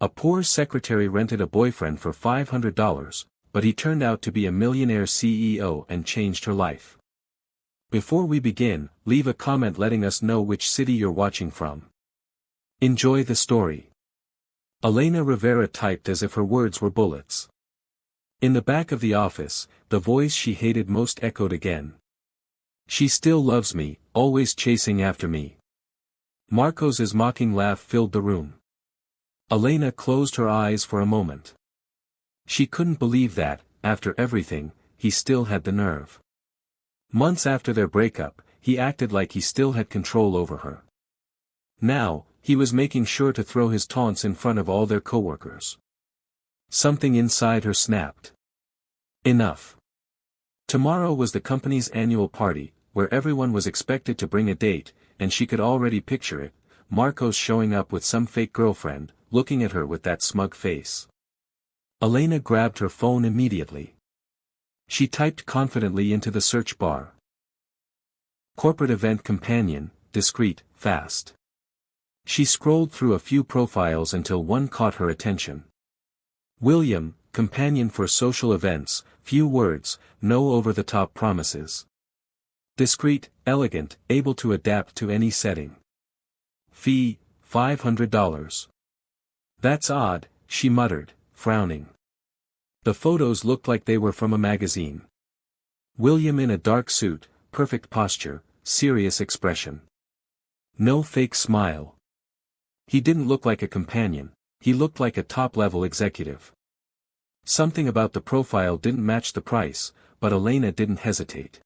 A poor secretary rented a boyfriend for $500, but he turned out to be a millionaire CEO and changed her life. Before we begin, leave a comment letting us know which city you're watching from. Enjoy the story. Elena Rivera typed as if her words were bullets. In the back of the office, the voice she hated most echoed again. She still loves me, always chasing after me. Marcos's mocking laugh filled the room. Elena closed her eyes for a moment. She couldn't believe that, after everything, he still had the nerve. Months after their breakup, he acted like he still had control over her. Now, he was making sure to throw his taunts in front of all their coworkers. Something inside her snapped. Enough. Tomorrow was the company's annual party, where everyone was expected to bring a date, and she could already picture it, Marcos showing up with some fake girlfriend, looking at her with that smug face. Elena grabbed her phone immediately. She typed confidently into the search bar. Corporate event companion, discreet, fast. She scrolled through a few profiles until one caught her attention. William, companion for social events, few words, no over-the-top promises. Discreet, elegant, able to adapt to any setting. Fee, $500. That's odd, she muttered, frowning. The photos looked like they were from a magazine. William in a dark suit, perfect posture, serious expression. No fake smile. He didn't look like a companion, he looked like a top-level executive. Something about the profile didn't match the price, but Elena didn't hesitate.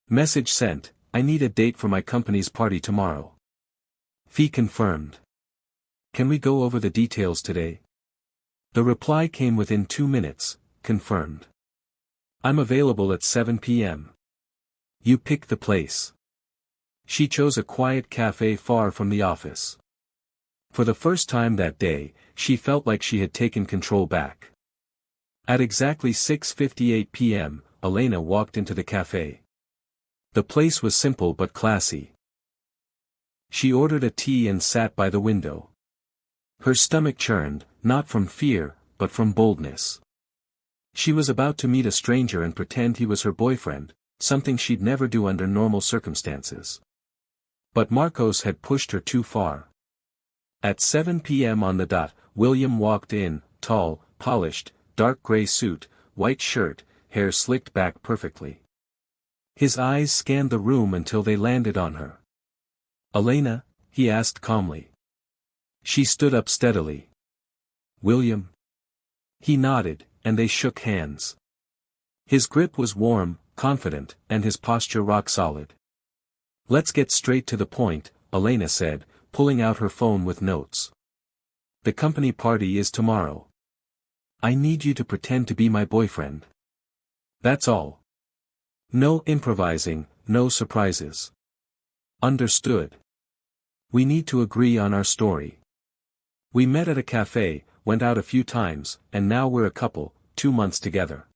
Message sent, I need a date for my company's party tomorrow. Fee confirmed. Can we go over the details today? The reply came within 2 minutes, confirmed. I'm available at 7 p.m. You pick the place. She chose a quiet cafe far from the office. For the first time that day, she felt like she had taken control back. At exactly 6:58 p.m., Elena walked into the cafe. The place was simple but classy. She ordered a tea and sat by the window. Her stomach churned, not from fear, but from boldness. She was about to meet a stranger and pretend he was her boyfriend, something she'd never do under normal circumstances. But Marcos had pushed her too far. At 7 p.m. on the dot, William walked in, tall, polished, dark gray suit, white shirt, hair slicked back perfectly. His eyes scanned the room until they landed on her. Elena? He asked calmly. She stood up steadily. William? He nodded, and they shook hands. His grip was warm, confident, and his posture rock solid. Let's get straight to the point, Elena said, pulling out her phone with notes. The company party is tomorrow. I need you to pretend to be my boyfriend. That's all. No improvising, no surprises. Understood. We need to agree on our story. We met at a cafe, went out a few times, and now we're a couple, 2 months together.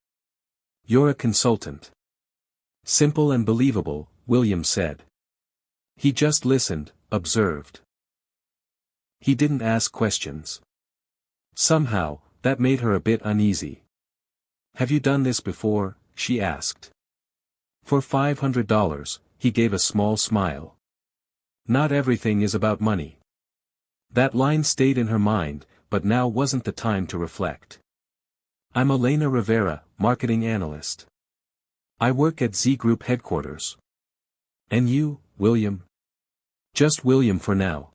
You're a consultant. Simple and believable, William said. He just listened, observed. He didn't ask questions. Somehow, that made her a bit uneasy. Have you done this before? She asked. For $500, he gave a small smile. Not everything is about money. That line stayed in her mind, but now wasn't the time to reflect. I'm Elena Rivera, marketing analyst. I work at Z Group headquarters. And you, William? Just William for now.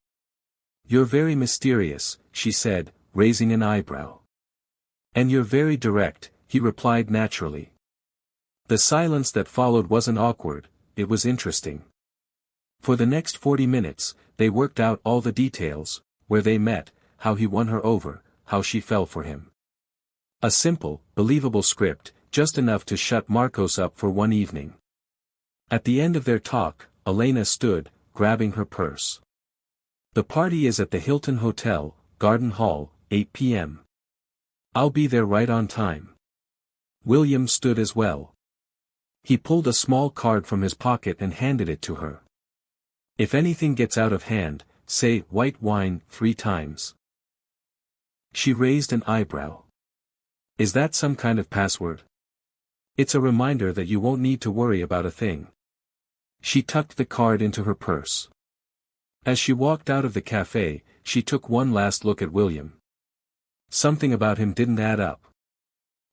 You're very mysterious, she said, raising an eyebrow. And you're very direct, he replied naturally. The silence that followed wasn't awkward, it was interesting. For the next 40 minutes, they worked out all the details, where they met, how he won her over, how she fell for him. A simple, believable script, just enough to shut Marcos up for one evening. At the end of their talk, Elena stood, grabbing her purse. The party is at the Hilton Hotel, Garden Hall, 8 p.m. I'll be there right on time. William stood as well. He pulled a small card from his pocket and handed it to her. If anything gets out of hand, say white wine 3 times. She raised an eyebrow. Is that some kind of password? It's a reminder that you won't need to worry about a thing. She tucked the card into her purse. As she walked out of the cafe, she took one last look at William. Something about him didn't add up.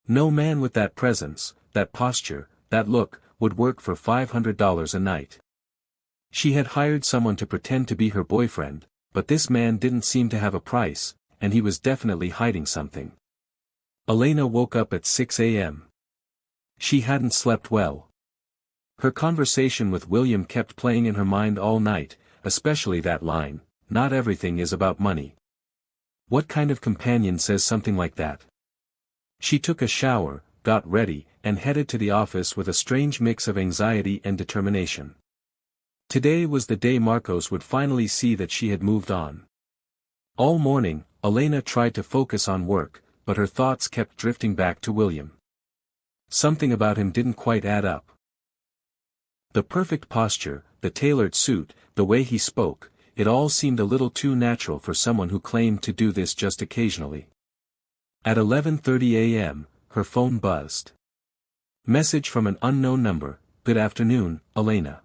No man with that presence, that posture, that look, would work for $500 a night. She had hired someone to pretend to be her boyfriend, but this man didn't seem to have a price, and he was definitely hiding something. Elena woke up at 6 a.m. She hadn't slept well. Her conversation with William kept playing in her mind all night, especially that line, "Not everything is about money." What kind of companion says something like that? She took a shower, got ready, and headed to the office with a strange mix of anxiety and determination. Today was the day Marcos would finally see that she had moved on. All morning, Elena tried to focus on work, but her thoughts kept drifting back to William. Something about him didn't quite add up. The perfect posture, the tailored suit, the way he spoke, it all seemed a little too natural for someone who claimed to do this just occasionally. At 11:30 a.m., her phone buzzed. Message from an unknown number: "Good afternoon, Elena.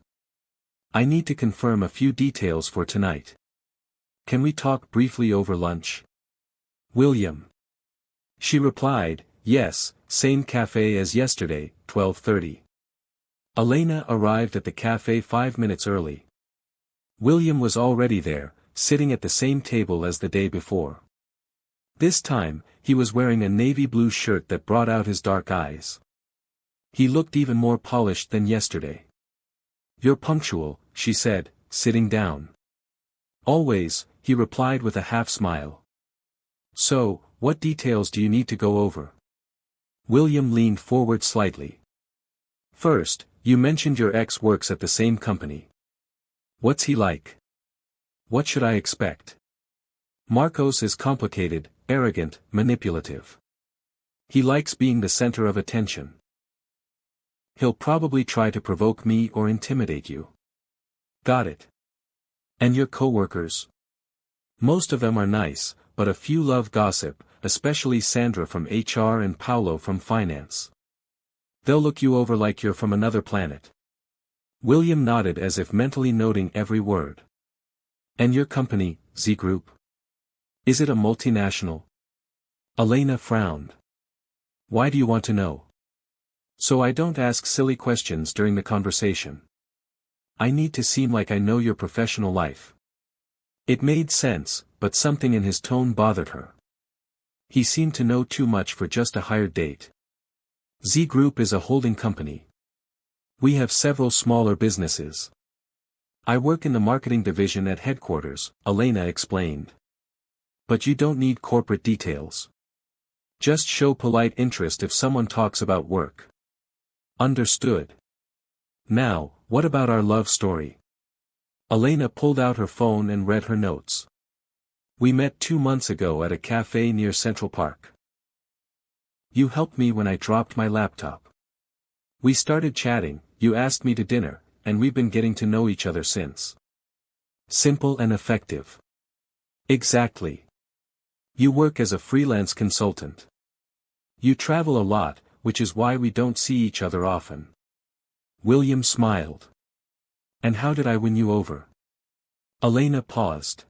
I need to confirm a few details for tonight. Can we talk briefly over lunch? William." She replied, "Yes, same cafe as yesterday, 12:30. Elena arrived at the cafe 5 minutes early. William was already there, sitting at the same table as the day before. This time, he was wearing a navy blue shirt that brought out his dark eyes. He looked even more polished than yesterday. "You're punctual," she said, sitting down. "Always," he replied with a half-smile. "So, what details do you need to go over?" William leaned forward slightly. "First, you mentioned your ex works at the same company. What's he like? What should I expect?" "Marcos is complicated, arrogant, manipulative. He likes being the center of attention. He'll probably try to provoke me or intimidate you." "Got it. And your coworkers?" "Most of them are nice, but a few love gossip, especially Sandra from HR and Paolo from finance. They'll look you over like you're from another planet." William nodded as if mentally noting every word. "And your company, Z Group? Is it a multinational?" Elena frowned. "Why do you want to know?" "So I don't ask silly questions during the conversation. I need to seem like I know your professional life." It made sense, but something in his tone bothered her. He seemed to know too much for just a hired date. "Z Group is a holding company. We have several smaller businesses. I work in the marketing division at headquarters," Elena explained. "But you don't need corporate details. Just show polite interest if someone talks about work." "Understood. Now, what about our love story?" Elena pulled out her phone and read her notes. "We met 2 months ago at a cafe near Central Park. You helped me when I dropped my laptop. We started chatting, you asked me to dinner, and we've been getting to know each other since." Simple and effective. Exactly. You work as a freelance consultant. You travel a lot, which is why we don't see each other often. William smiled. "And how did I win you over?" Elena paused.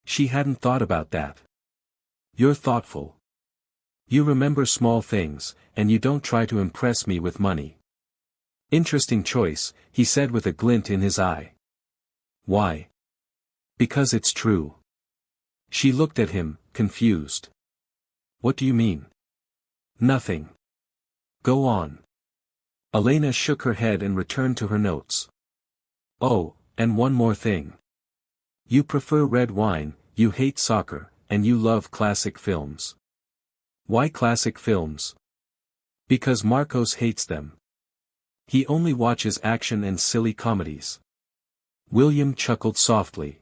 She hadn't thought about that. "You're thoughtful. You remember small things, and you don't try to impress me with money." "Interesting choice," he said with a glint in his eye. "Why?" "Because it's true." She looked at him, confused. "What do you mean?" "Nothing. Go on." Elena shook her head and returned to her notes. "Oh, and one more thing. You prefer red wine, you hate soccer, and you love classic films." "Why classic films?" "Because Marcos hates them. He only watches action and silly comedies." William chuckled softly.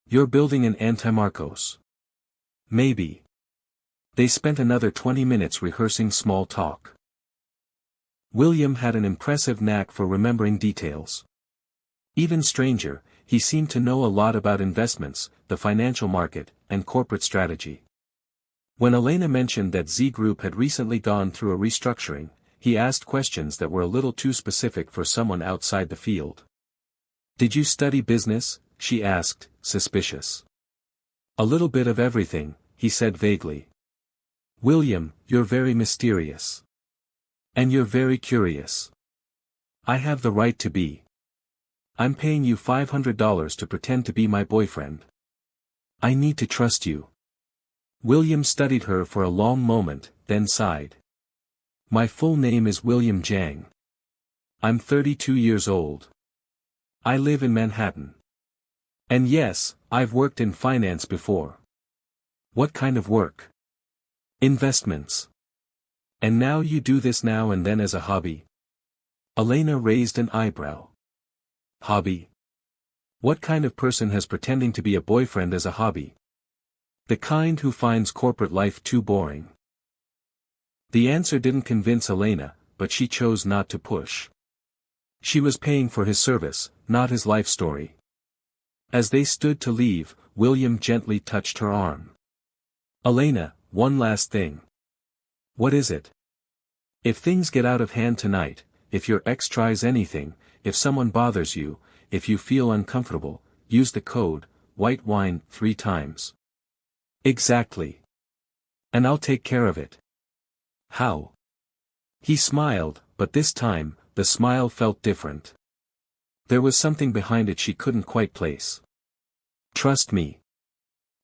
"You're building an anti-Marcos." "Maybe." They spent another 20 minutes rehearsing small talk. William had an impressive knack for remembering details. Even stranger, he seemed to know a lot about investments, the financial market, and corporate strategy. When Elena mentioned that Z Group had recently gone through a restructuring, he asked questions that were a little too specific for someone outside the field. "Did you study business?" she asked, suspicious. "A little bit of everything," he said vaguely. "William, you're very mysterious. And you're very curious. I have the right to be. I'm paying you $500 to pretend to be my boyfriend. I need to trust you." William studied her for a long moment, then sighed. "My full name is William Jang. I'm 32 years old. I live in Manhattan. And yes, I've worked in finance before." "What kind of work?" "Investments. And now you do this now and then as a hobby?" Elena raised an eyebrow. "Hobby? What kind of person has pretending to be a boyfriend as a hobby? The kind who finds corporate life too boring." The answer didn't convince Elena, but she chose not to push. She was paying for his service, not his life story. As they stood to leave, William gently touched her arm. "Elena, one last thing." "What is it?" "If things get out of hand tonight, if your ex tries anything, if someone bothers you, if you feel uncomfortable, use the code, white wine, 3 times. "Exactly. And I'll take care of it." "How?" He smiled, but this time, the smile felt different. There was something behind it she couldn't quite place. "Trust me."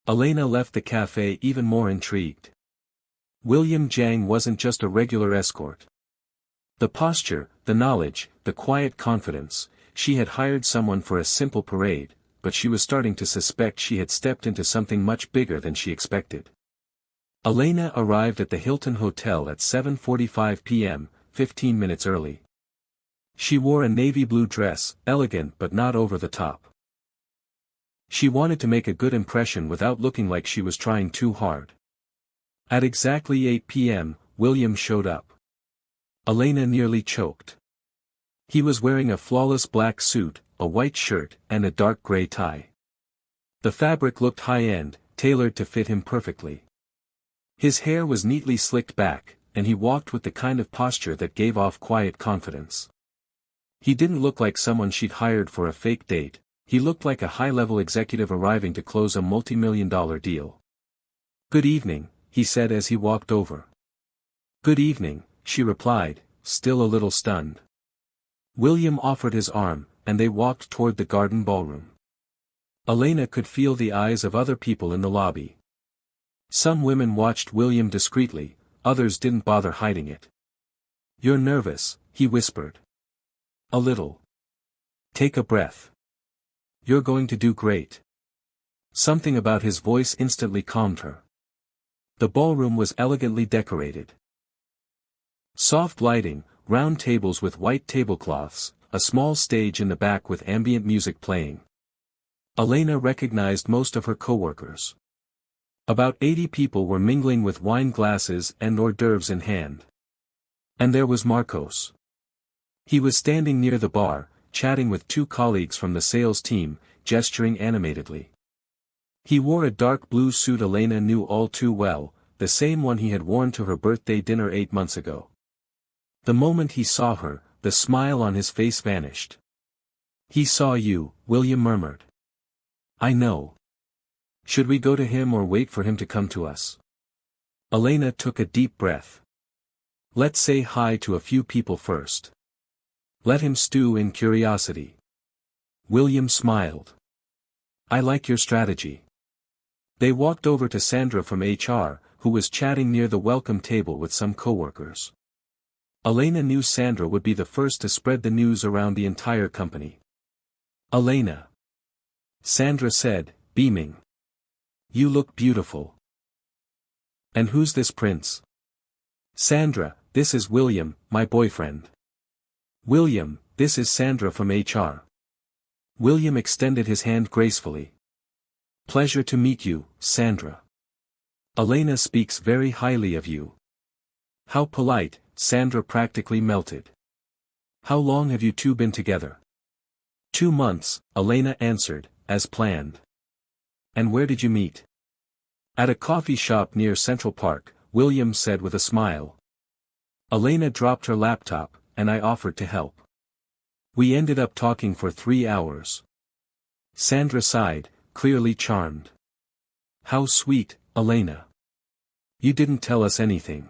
Elena left the cafe even more intrigued. William Jang wasn't just a regular escort. The posture, the knowledge, the quiet confidence, she had hired someone for a simple parade, but she was starting to suspect she had stepped into something much bigger than she expected. Elena arrived at the Hilton Hotel at 7:45 p.m., 15 minutes early. She wore a navy blue dress, elegant but not over the top. She wanted to make a good impression without looking like she was trying too hard. At exactly 8 p.m., William showed up. Elena nearly choked. He was wearing a flawless black suit, a white shirt, and a dark gray tie. The fabric looked high-end, tailored to fit him perfectly. His hair was neatly slicked back, and he walked with the kind of posture that gave off quiet confidence. He didn't look like someone she'd hired for a fake date, he looked like a high-level executive arriving to close a multi-million-dollar deal. "Good evening," he said as he walked over. "Good evening," she replied, still a little stunned. William offered his arm, and they walked toward the garden ballroom. Elena could feel the eyes of other people in the lobby. Some women watched William discreetly, others didn't bother hiding it. "You're nervous," he whispered. "A little. Take a breath. You're going to do great." Something about his voice instantly calmed her. The ballroom was elegantly decorated. Soft lighting, round tables with white tablecloths, a small stage in the back with ambient music playing. Elena recognized most of her coworkers. About 80 people were mingling with wine glasses and hors d'oeuvres in hand. And there was Marcos. He was standing near the bar, chatting with 2 colleagues from the sales team, gesturing animatedly. He wore a dark blue suit Elena knew all too well, the same one he had worn to her birthday dinner 8 months ago. The moment he saw her, the smile on his face vanished. "He saw you," William murmured. "I know. Should we go to him or wait for him to come to us?" Elena took a deep breath. "Let's say hi to a few people first. Let him stew in curiosity." William smiled. "I like your strategy." They walked over to Sandra from HR, who was chatting near the welcome table with some coworkers. Elena knew Sandra would be the first to spread the news around the entire company. "Elena," Sandra said, beaming. "You look beautiful." "And who's this prince?" "Sandra, this is William, my boyfriend." "William, this is Sandra from HR." William extended his hand gracefully. "Pleasure to meet you, Sandra. Elena speaks very highly of you." "How polite," Sandra practically melted. "How long have you 2 been together?" 2 months, Elena answered, as planned. "And where did you meet?" At a coffee shop near Central Park, William said with a smile. Elena dropped her laptop, and I offered to help. We ended up talking for 3 hours. Sandra sighed, clearly charmed. How sweet, Elena. You didn't tell us anything.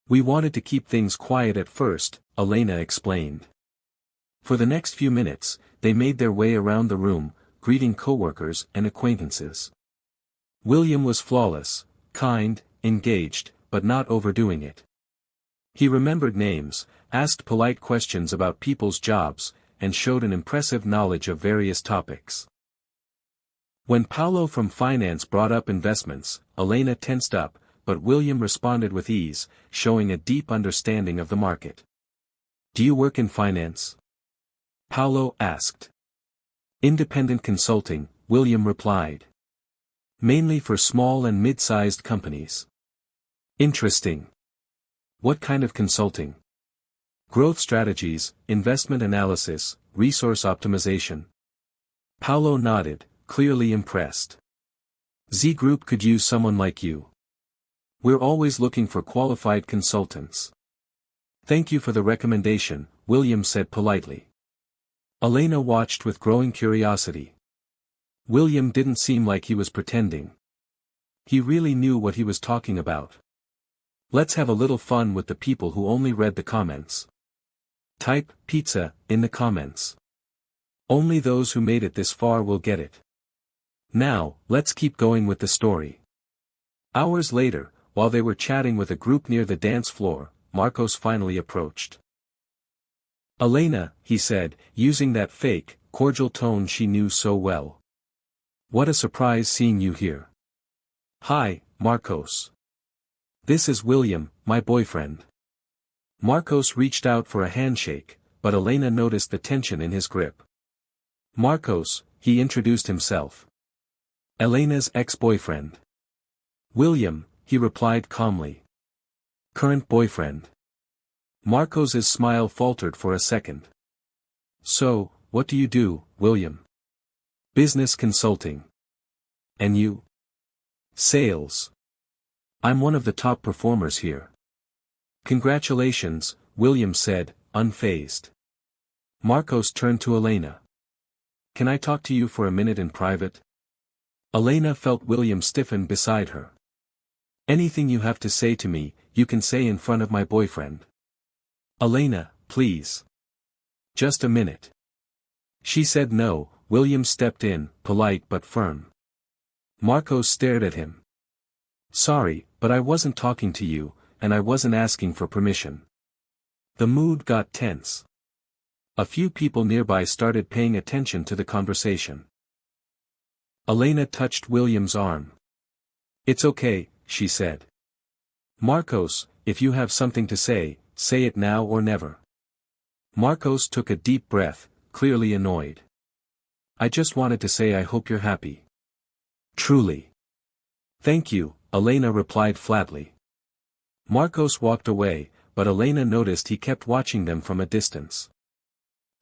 We wanted to keep things quiet at first, Elena explained. For the next few minutes, they made their way around the room, greeting coworkers and acquaintances. William was flawless, kind, engaged, but not overdoing it. He remembered names, asked polite questions about people's jobs, and showed an impressive knowledge of various topics. When Paolo from finance brought up investments, Elena tensed up, but William responded with ease, showing a deep understanding of the market. Do you work in finance? Paolo asked. Independent consulting, William replied. Mainly for small and mid-sized companies. Interesting. What kind of consulting? Growth strategies, investment analysis, resource optimization. Paolo nodded, clearly impressed. Z Group could use someone like you. We're always looking for qualified consultants. Thank you for the recommendation, William said politely. Elena watched with growing curiosity. William didn't seem like he was pretending. He really knew what he was talking about. Let's have a little fun with the people who only read the comments. Type pizza in the comments. Only those who made it this far will get it. Now, let's keep going with the story. Hours later, while they were chatting with a group near the dance floor, Marcos finally approached. Elena, he said, using that fake, cordial tone she knew so well. What a surprise seeing you here. Hi, Marcos. This is William, my boyfriend. Marcos reached out for a handshake, but Elena noticed the tension in his grip. Marcos, he introduced himself. Elena's ex-boyfriend. William, he replied calmly. Current boyfriend. Marcos's smile faltered for a second. So, what do you do, William? Business consulting. And you? Sales. I'm one of the top performers here. Congratulations, William said, unfazed. Marcos turned to Elena. Can I talk to you for a minute in private? Elena felt William stiffen beside her. Anything you have to say to me, you can say in front of my boyfriend. Elena, please. Just a minute. She said no. William stepped in, polite but firm. Marcos stared at him. Sorry, but I wasn't talking to you, and I wasn't asking for permission. The mood got tense. A few people nearby started paying attention to the conversation. Elena touched William's arm. It's okay, she said. Marcos, if you have something to say it now or never. Marcos took a deep breath, clearly annoyed. I just wanted to say I hope you're happy. Truly. Thank you, Elena replied flatly. Marcos walked away, but Elena noticed he kept watching them from a distance.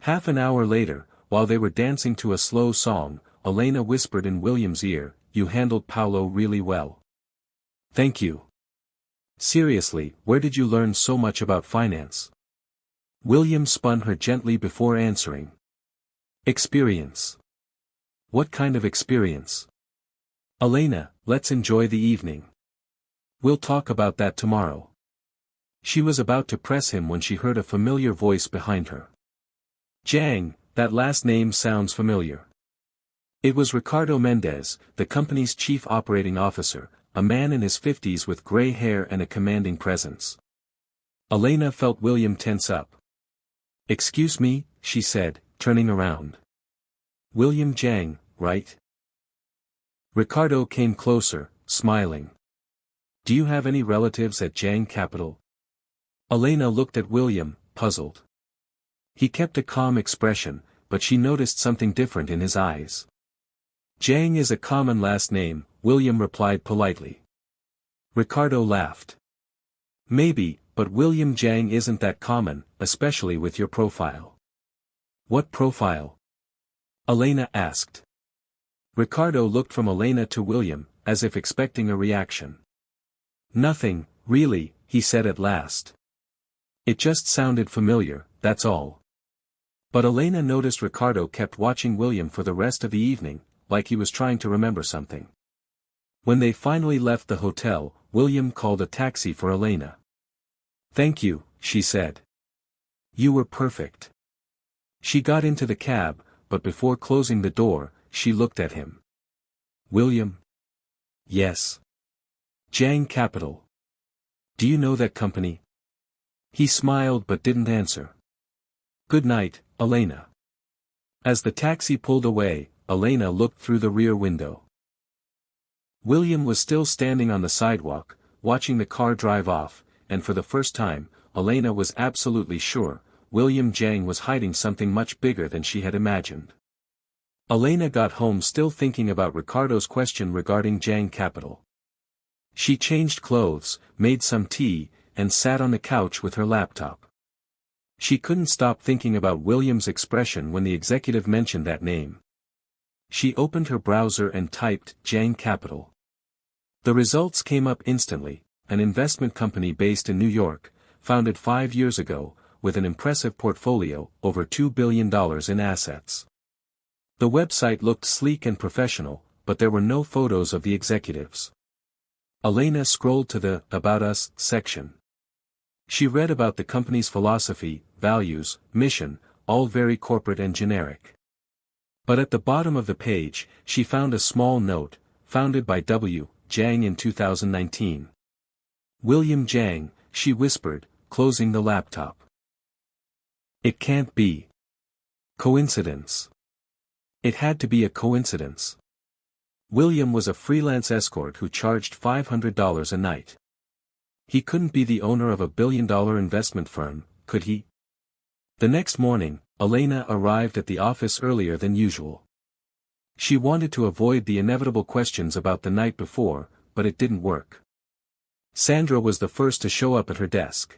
Half an hour later, while they were dancing to a slow song, Elena whispered in William's ear, You handled Paolo really well. Thank you. Seriously, where did you learn so much about finance? William spun her gently before answering. Experience. What kind of experience? Elena, let's enjoy the evening. We'll talk about that tomorrow. She was about to press him when she heard a familiar voice behind her. Jang, that last name sounds familiar. It was Ricardo Mendez, the company's chief operating officer, a man in his 50s with gray hair and a commanding presence. Elena felt William tense up. Excuse me, she said, turning around. William Jang, right? Ricardo came closer, smiling. Do you have any relatives at Jang Capital? Elena looked at William, puzzled. He kept a calm expression, but she noticed something different in his eyes. Jang is a common last name, William replied politely. Ricardo laughed. Maybe, but William Jang isn't that common, especially with your profile. What profile? Elena asked. Ricardo looked from Elena to William, as if expecting a reaction. "Nothing, really," he said at last. "It just sounded familiar, that's all." But Elena noticed Ricardo kept watching William for the rest of the evening, like he was trying to remember something. When they finally left the hotel, William called a taxi for Elena. "Thank you," she said. "You were perfect." She got into the cab, but before closing the door, she looked at him. "William?" "Yes." "Jang Capital. Do you know that company?" He smiled but didn't answer. "Good night, Elena." As the taxi pulled away, Elena looked through the rear window. William was still standing on the sidewalk, watching the car drive off, and for the first time, Elena was absolutely sure, William Jang was hiding something much bigger than she had imagined. Elena got home still thinking about Ricardo's question regarding Jang Capital. She changed clothes, made some tea, and sat on the couch with her laptop. She couldn't stop thinking about William's expression when the executive mentioned that name. She opened her browser and typed Jang Capital. The results came up instantly, an investment company based in New York, founded 5 years ago, with an impressive portfolio, over $2 billion in assets. The website looked sleek and professional, but there were no photos of the executives. Elena scrolled to the About Us section. She read about the company's philosophy, values, mission, all very corporate and generic. But at the bottom of the page, she found a small note, founded by W. Jang in 2019. "William Jang," she whispered, closing the laptop. "It can't be. Coincidence." It had to be a coincidence. William was a freelance escort who charged $500 a night. He couldn't be the owner of a billion-dollar investment firm, could he? The next morning, Elena arrived at the office earlier than usual. She wanted to avoid the inevitable questions about the night before, but it didn't work. Sandra was the first to show up at her desk.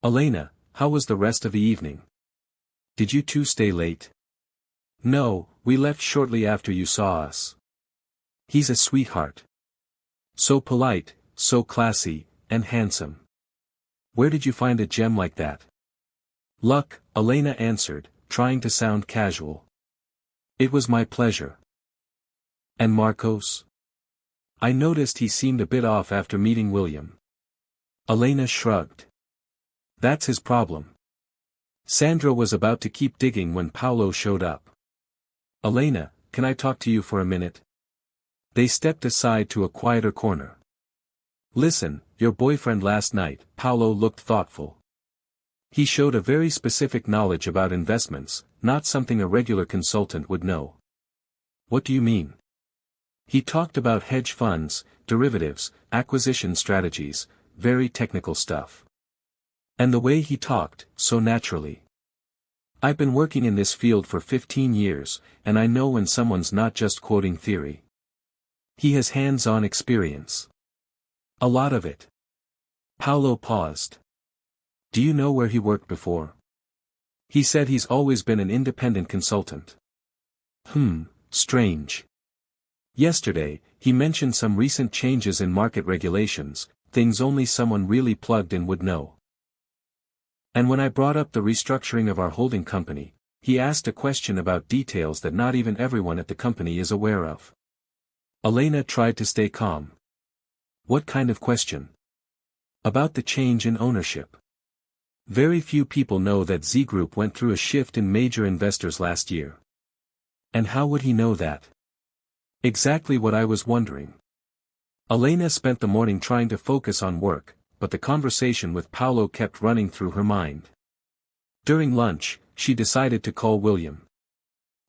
"Elena, how was the rest of the evening? Did you two stay late?" "No, we left shortly after you saw us." "He's a sweetheart. So polite, so classy, and handsome. Where did you find a gem like that?" "Luck," Elena answered, trying to sound casual. "It was my pleasure." "And Marcos?" "I noticed he seemed a bit off after meeting William." Elena shrugged. "That's his problem." Sandra was about to keep digging when Paolo showed up. "Elena, can I talk to you for a minute?" They stepped aside to a quieter corner. "Listen, your boyfriend last night," Paolo looked thoughtful. He showed a very specific knowledge about investments, not something a regular consultant would know. "What do you mean?" "He talked about hedge funds, derivatives, acquisition strategies, very technical stuff. And the way he talked, so naturally. I've been working in this field for 15 years, and I know when someone's not just quoting theory. He has hands-on experience. A lot of it." Paolo paused. "Do you know where he worked before?" "He said he's always been an independent consultant." Strange. Yesterday, he mentioned some recent changes in market regulations, things only someone really plugged in would know. And when I brought up the restructuring of our holding company, he asked a question about details that not even everyone at the company is aware of." Elena tried to stay calm. "What kind of question?" "About the change in ownership. Very few people know that Z Group went through a shift in major investors last year." "And how would he know that?" "Exactly what I was wondering." Elena spent the morning trying to focus on work, but the conversation with Paolo kept running through her mind. During lunch, she decided to call William.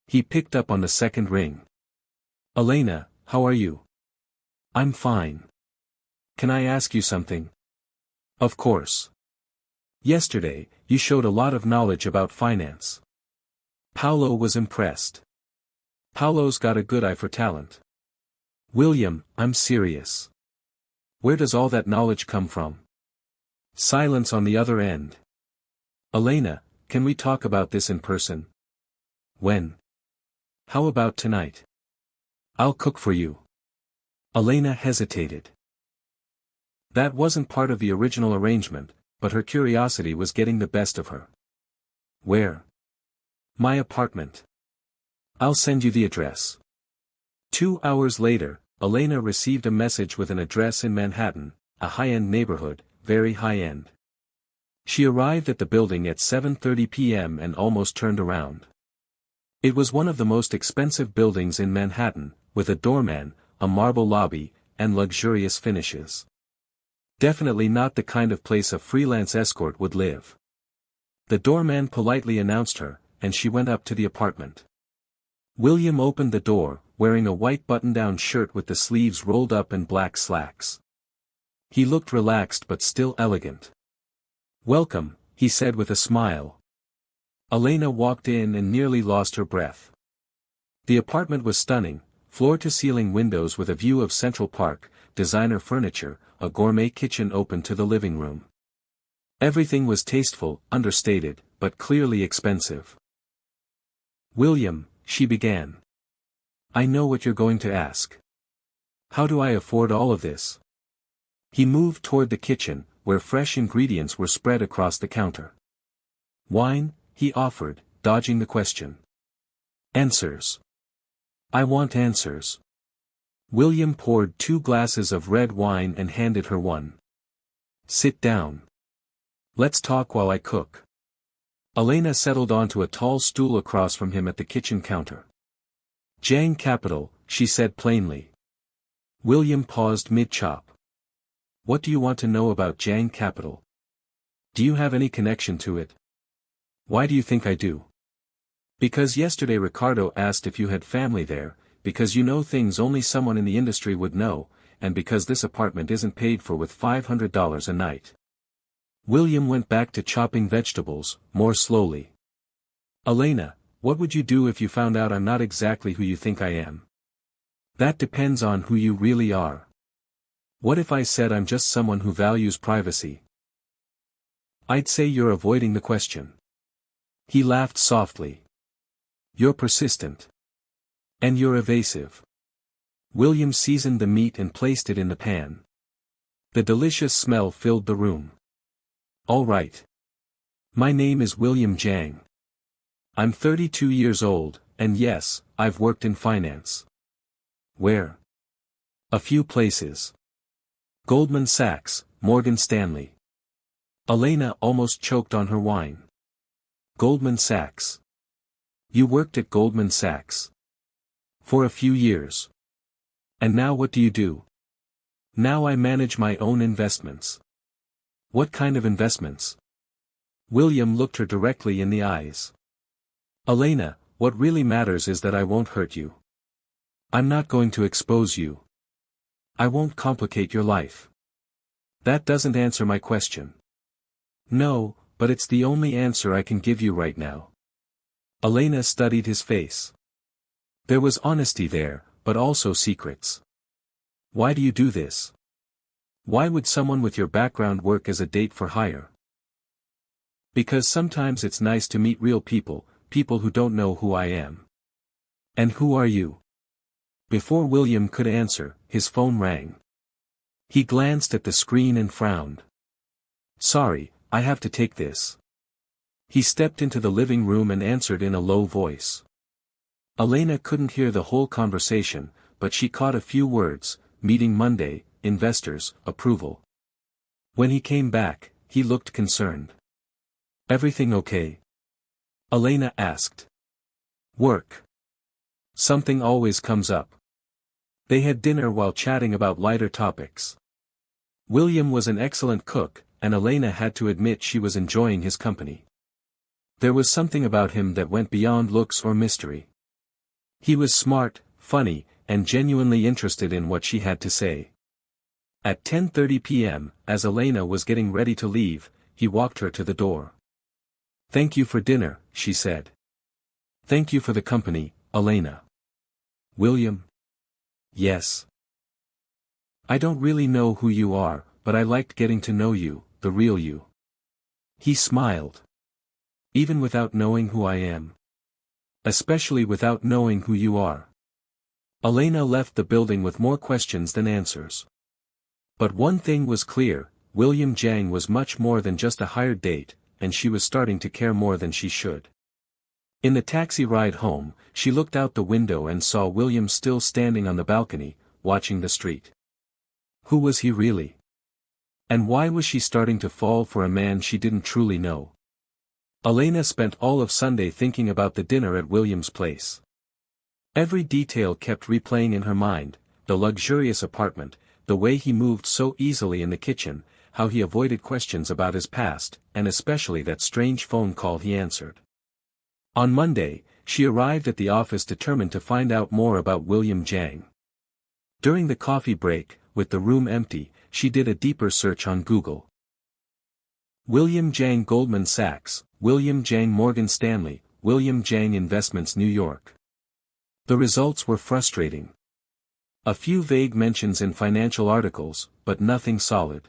He picked up on the second ring. "Elena, how are you?" "I'm fine. Can I ask you something?" "Of course." "Yesterday, you showed a lot of knowledge about finance." Paolo was impressed. Paolo's got a good eye for talent. "William, I'm serious. Where does all that knowledge come from?" Silence on the other end. "Elena, can we talk about this in person?" "When?" "How about tonight? I'll cook for you." Elena hesitated. That wasn't part of the original arrangement, but her curiosity was getting the best of her. Where? My apartment. I'll send you the address. 2 hours later, Elena received a message with an address in Manhattan, a high-end neighborhood, very high-end. She arrived at the building at 7:30 p.m. and almost turned around. It was one of the most expensive buildings in Manhattan, with a doorman, a marble lobby, and luxurious finishes. Definitely not the kind of place a freelance escort would live. The doorman politely announced her, and she went up to the apartment. William opened the door, wearing a white button-down shirt with the sleeves rolled up and black slacks. He looked relaxed but still elegant. "Welcome," he said with a smile. Elena walked in and nearly lost her breath. The apartment was stunning, floor-to-ceiling windows with a view of Central Park, designer furniture, a gourmet kitchen open to the living room. Everything was tasteful, understated, but clearly expensive. "William," she began. "I know what you're going to ask. How do I afford all of this?" He moved toward the kitchen, where fresh ingredients were spread across the counter. "Wine?" he offered, dodging the question. "Answers. I want answers." William poured 2 glasses of red wine and handed her one. "Sit down. Let's talk while I cook." Elena settled onto a tall stool across from him at the kitchen counter. "Jang Capital," she said plainly. William paused mid-chop. "What do you want to know about Jang Capital? Do you have any connection to it?" "Why do you think I do?" "Because yesterday Ricardo asked if you had family there, because you know things only someone in the industry would know, and because this apartment isn't paid for with $500 a night." William went back to chopping vegetables, more slowly. "Elena, what would you do if you found out I'm not exactly who you think I am?" "That depends on who you really are. What if I said I'm just someone who values privacy?" "I'd say you're avoiding the question." He laughed softly. "You're persistent. And you're evasive." William seasoned the meat and placed it in the pan. The delicious smell filled the room. "All right. My name is William Jang. I'm 32 years old, and yes, I've worked in finance." "Where?" "A few places. Goldman Sachs, Morgan Stanley." Elena almost choked on her wine. "Goldman Sachs. You worked at Goldman Sachs?" "For a few years." "And now what do you do?" "Now I manage my own investments." "What kind of investments?" William looked her directly in the eyes. "Elena, what really matters is that I won't hurt you. I'm not going to expose you. I won't complicate your life." "That doesn't answer my question." "No, but it's the only answer I can give you right now." Elena studied his face. There was honesty there, but also secrets. "Why do you do this? Why would someone with your background work as a date for hire?" "Because sometimes it's nice to meet real people, people who don't know who I am." "And who are you?" Before William could answer, his phone rang. He glanced at the screen and frowned. "Sorry, I have to take this." He stepped into the living room and answered in a low voice. Elena couldn't hear the whole conversation, but she caught a few words: meeting Monday, investors, approval. When he came back, he looked concerned. "Everything okay?" Elena asked. "Work. Something always comes up." They had dinner while chatting about lighter topics. William was an excellent cook, and Elena had to admit she was enjoying his company. There was something about him that went beyond looks or mystery. He was smart, funny, and genuinely interested in what she had to say. At 10:30 p.m., as Elena was getting ready to leave, he walked her to the door. "Thank you for dinner," she said. "Thank you for the company, Elena." "William?" "Yes." "I don't really know who you are, but I liked getting to know you, the real you." He smiled. "Even without knowing who I am? Especially without knowing who you are?" Elena left the building with more questions than answers. But one thing was clear, William Jang was much more than just a hired date, and she was starting to care more than she should. In the taxi ride home, she looked out the window and saw William still standing on the balcony, watching the street. Who was he really? And why was she starting to fall for a man she didn't truly know? Elena spent all of Sunday thinking about the dinner at William's place. Every detail kept replaying in her mind, the luxurious apartment, the way he moved so easily in the kitchen, how he avoided questions about his past, and especially that strange phone call he answered. On Monday, she arrived at the office determined to find out more about William Jang. During the coffee break, with the room empty, she did a deeper search on Google. William Jang Goldman Sachs, William Jang Morgan Stanley, William Jang Investments New York. The results were frustrating. A few vague mentions in financial articles, but nothing solid.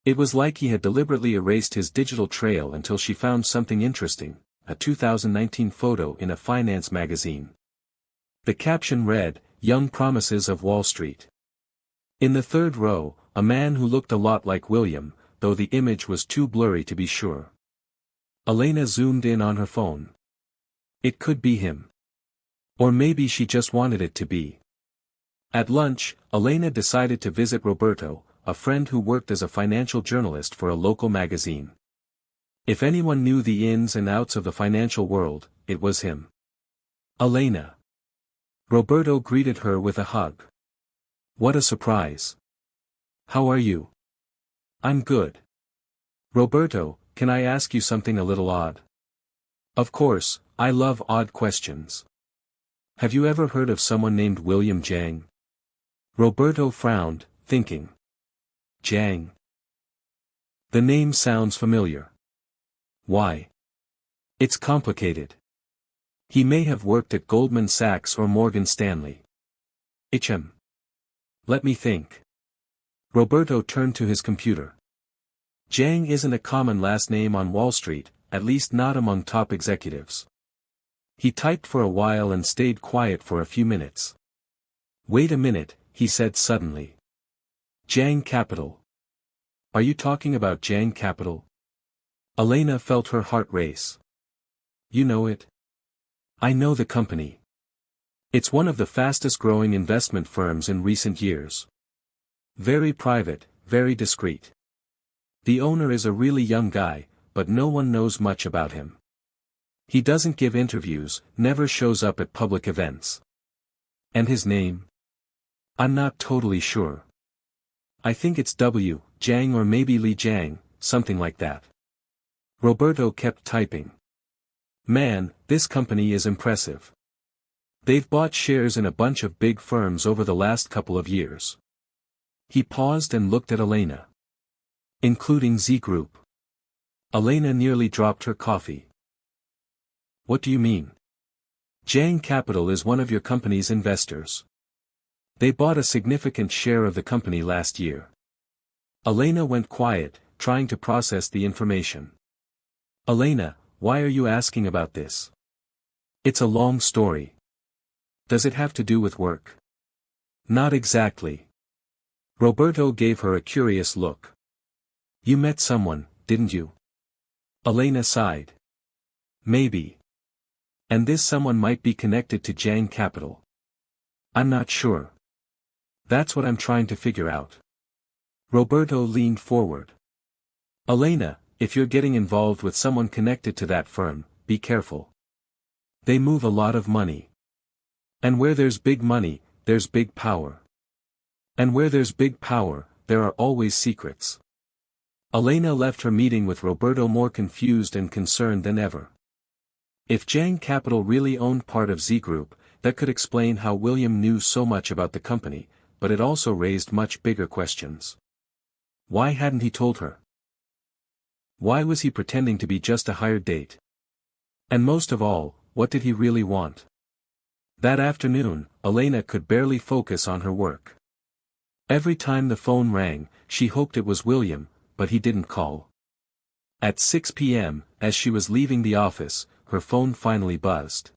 It was like he had deliberately erased his digital trail until she found something interesting, a 2019 photo in a finance magazine. The caption read, "Young Promises of Wall Street." In the third row, a man who looked a lot like William, though the image was too blurry to be sure. Elena zoomed in on her phone. It could be him. Or maybe she just wanted it to be. At lunch, Elena decided to visit Roberto, a friend who worked as a financial journalist for a local magazine. If anyone knew the ins and outs of the financial world, it was him. Elena. Roberto greeted her with a hug. What a surprise. How are you? I'm good. Roberto, can I ask you something a little odd? Of course, I love odd questions. Have you ever heard of someone named William Jang? Roberto frowned, thinking. Jang. The name sounds familiar. Why? It's complicated. He may have worked at Goldman Sachs or Morgan Stanley. Let me think. Roberto turned to his computer. Jang isn't a common last name on Wall Street, at least not among top executives. He typed for a while and stayed quiet for a few minutes. Wait a minute, he said suddenly. Jang Capital. Are you talking about Jang Capital? Elena felt her heart race. You know it? I know the company. It's one of the fastest growing investment firms in recent years. Very private, very discreet. The owner is a really young guy, but no one knows much about him. He doesn't give interviews, never shows up at public events. And his name? I'm not totally sure. I think it's W. Jang or maybe Li Jang, something like that. Roberto kept typing. Man, this company is impressive. They've bought shares in a bunch of big firms over the last couple of years. He paused and looked at Elena. Including Z Group. Elena nearly dropped her coffee. What do you mean? Jang Capital is one of your company's investors. They bought a significant share of the company last year. Elena went quiet, trying to process the information. Elena, why are you asking about this? It's a long story. Does it have to do with work? Not exactly. Roberto gave her a curious look. You met someone, didn't you? Elena sighed. Maybe. And this someone might be connected to Jang Capital. I'm not sure. That's what I'm trying to figure out. Roberto leaned forward. Elena, if you're getting involved with someone connected to that firm, be careful. They move a lot of money. And where there's big money, there's big power. And where there's big power, there are always secrets. Elena left her meeting with Roberto more confused and concerned than ever. If Jang Capital really owned part of Z Group, that could explain how William knew so much about the company, but it also raised much bigger questions. Why hadn't he told her? Why was he pretending to be just a hired date? And most of all, what did he really want? That afternoon, Elena could barely focus on her work. Every time the phone rang, she hoped it was William, but he didn't call. At 6 p.m., as she was leaving the office, her phone finally buzzed.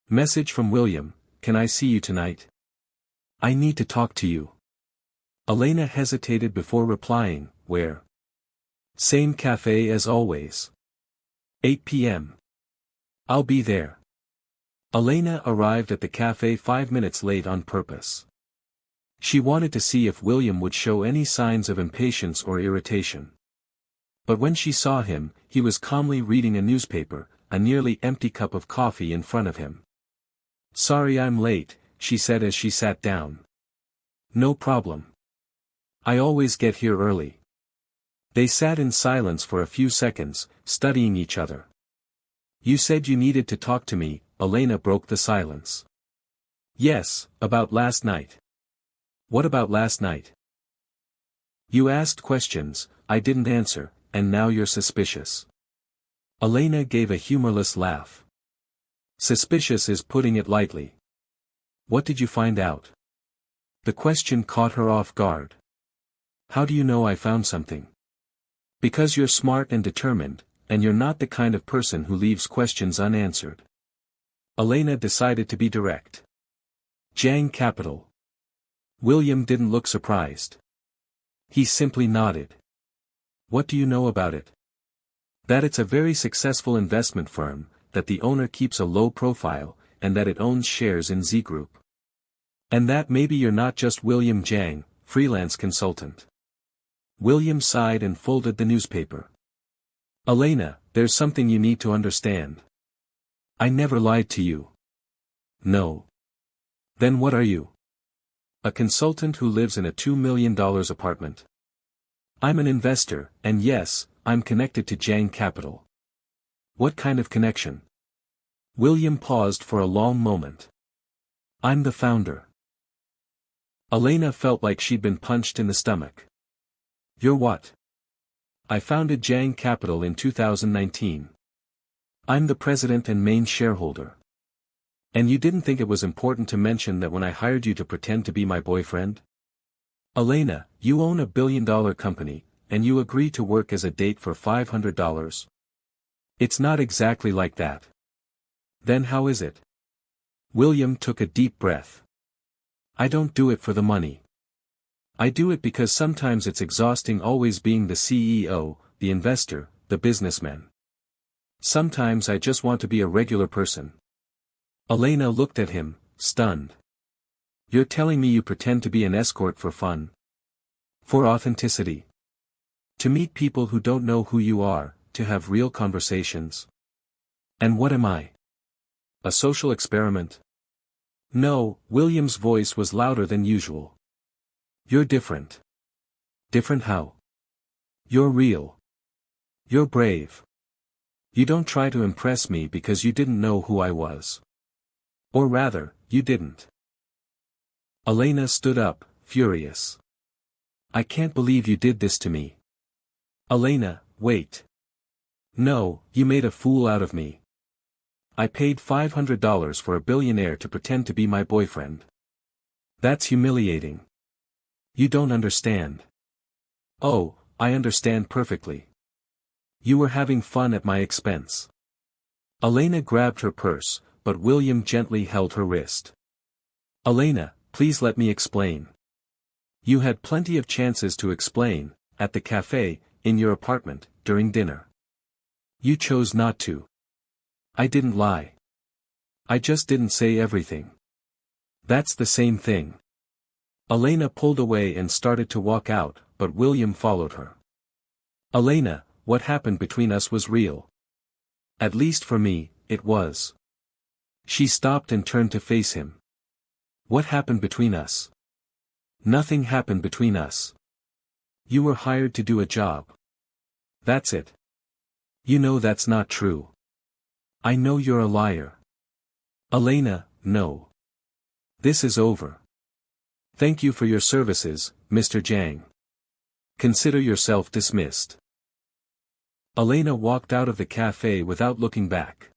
Message from William, can I see you tonight? I need to talk to you. Elena hesitated before replying, where? Same cafe as always. 8 p.m. I'll be there. Elena arrived at the cafe 5 minutes late on purpose. She wanted to see if William would show any signs of impatience or irritation. But when she saw him, he was calmly reading a newspaper, a nearly empty cup of coffee in front of him. Sorry I'm late, she said as she sat down. No problem. I always get here early. They sat in silence for a few seconds, studying each other. You said you needed to talk to me, Elena broke the silence. Yes, about last night. What about last night? You asked questions, I didn't answer, and now you're suspicious. Elena gave a humorless laugh. Suspicious is putting it lightly. What did you find out? The question caught her off guard. How do you know I found something? Because you're smart and determined, and you're not the kind of person who leaves questions unanswered. Elena decided to be direct. Jang Capital. William didn't look surprised. He simply nodded. What do you know about it? That it's a very successful investment firm, that the owner keeps a low profile, and that it owns shares in Z Group. And that maybe you're not just William Jang, freelance consultant. William sighed and folded the newspaper. Elena, there's something you need to understand. I never lied to you. No. Then what are you? A consultant who lives in a $2 million apartment. I'm an investor, and yes, I'm connected to Jang Capital. What kind of connection? William paused for a long moment. I'm the founder. Elena felt like she'd been punched in the stomach. You're what? I founded Jang Capital in 2019. I'm the president and main shareholder. And you didn't think it was important to mention that when I hired you to pretend to be my boyfriend? Elena, you own $1 billion company, and you agree to work as a date for $500. It's not exactly like that. Then how is it? William took a deep breath. I don't do it for the money. I do it because sometimes it's exhausting always being the CEO, the investor, the businessman. Sometimes I just want to be a regular person. Elena looked at him, stunned. You're telling me you pretend to be an escort for fun? For authenticity? To meet people who don't know who you are, to have real conversations? And what am I? A social experiment? No, William's voice was louder than usual. You're different. Different how? You're real. You're brave. You don't try to impress me because you didn't know who I was. Or rather, you didn't. Elena stood up, furious. I can't believe you did this to me. Elena, wait. No, you made a fool out of me. I paid $500 for a billionaire to pretend to be my boyfriend. That's humiliating. You don't understand. Oh, I understand perfectly. You were having fun at my expense. Elena grabbed her purse, but William gently held her wrist. Elena, please let me explain. You had plenty of chances to explain, at the cafe, in your apartment, during dinner. You chose not to. I didn't lie. I just didn't say everything. That's the same thing. Elena pulled away and started to walk out, but William followed her. Elena, what happened between us was real. At least for me, it was. She stopped and turned to face him. What happened between us? Nothing happened between us. You were hired to do a job. That's it. You know that's not true. I know you're a liar. Elena, no. This is over. Thank you for your services, Mr. Jang. Consider yourself dismissed. Elena walked out of the cafe without looking back.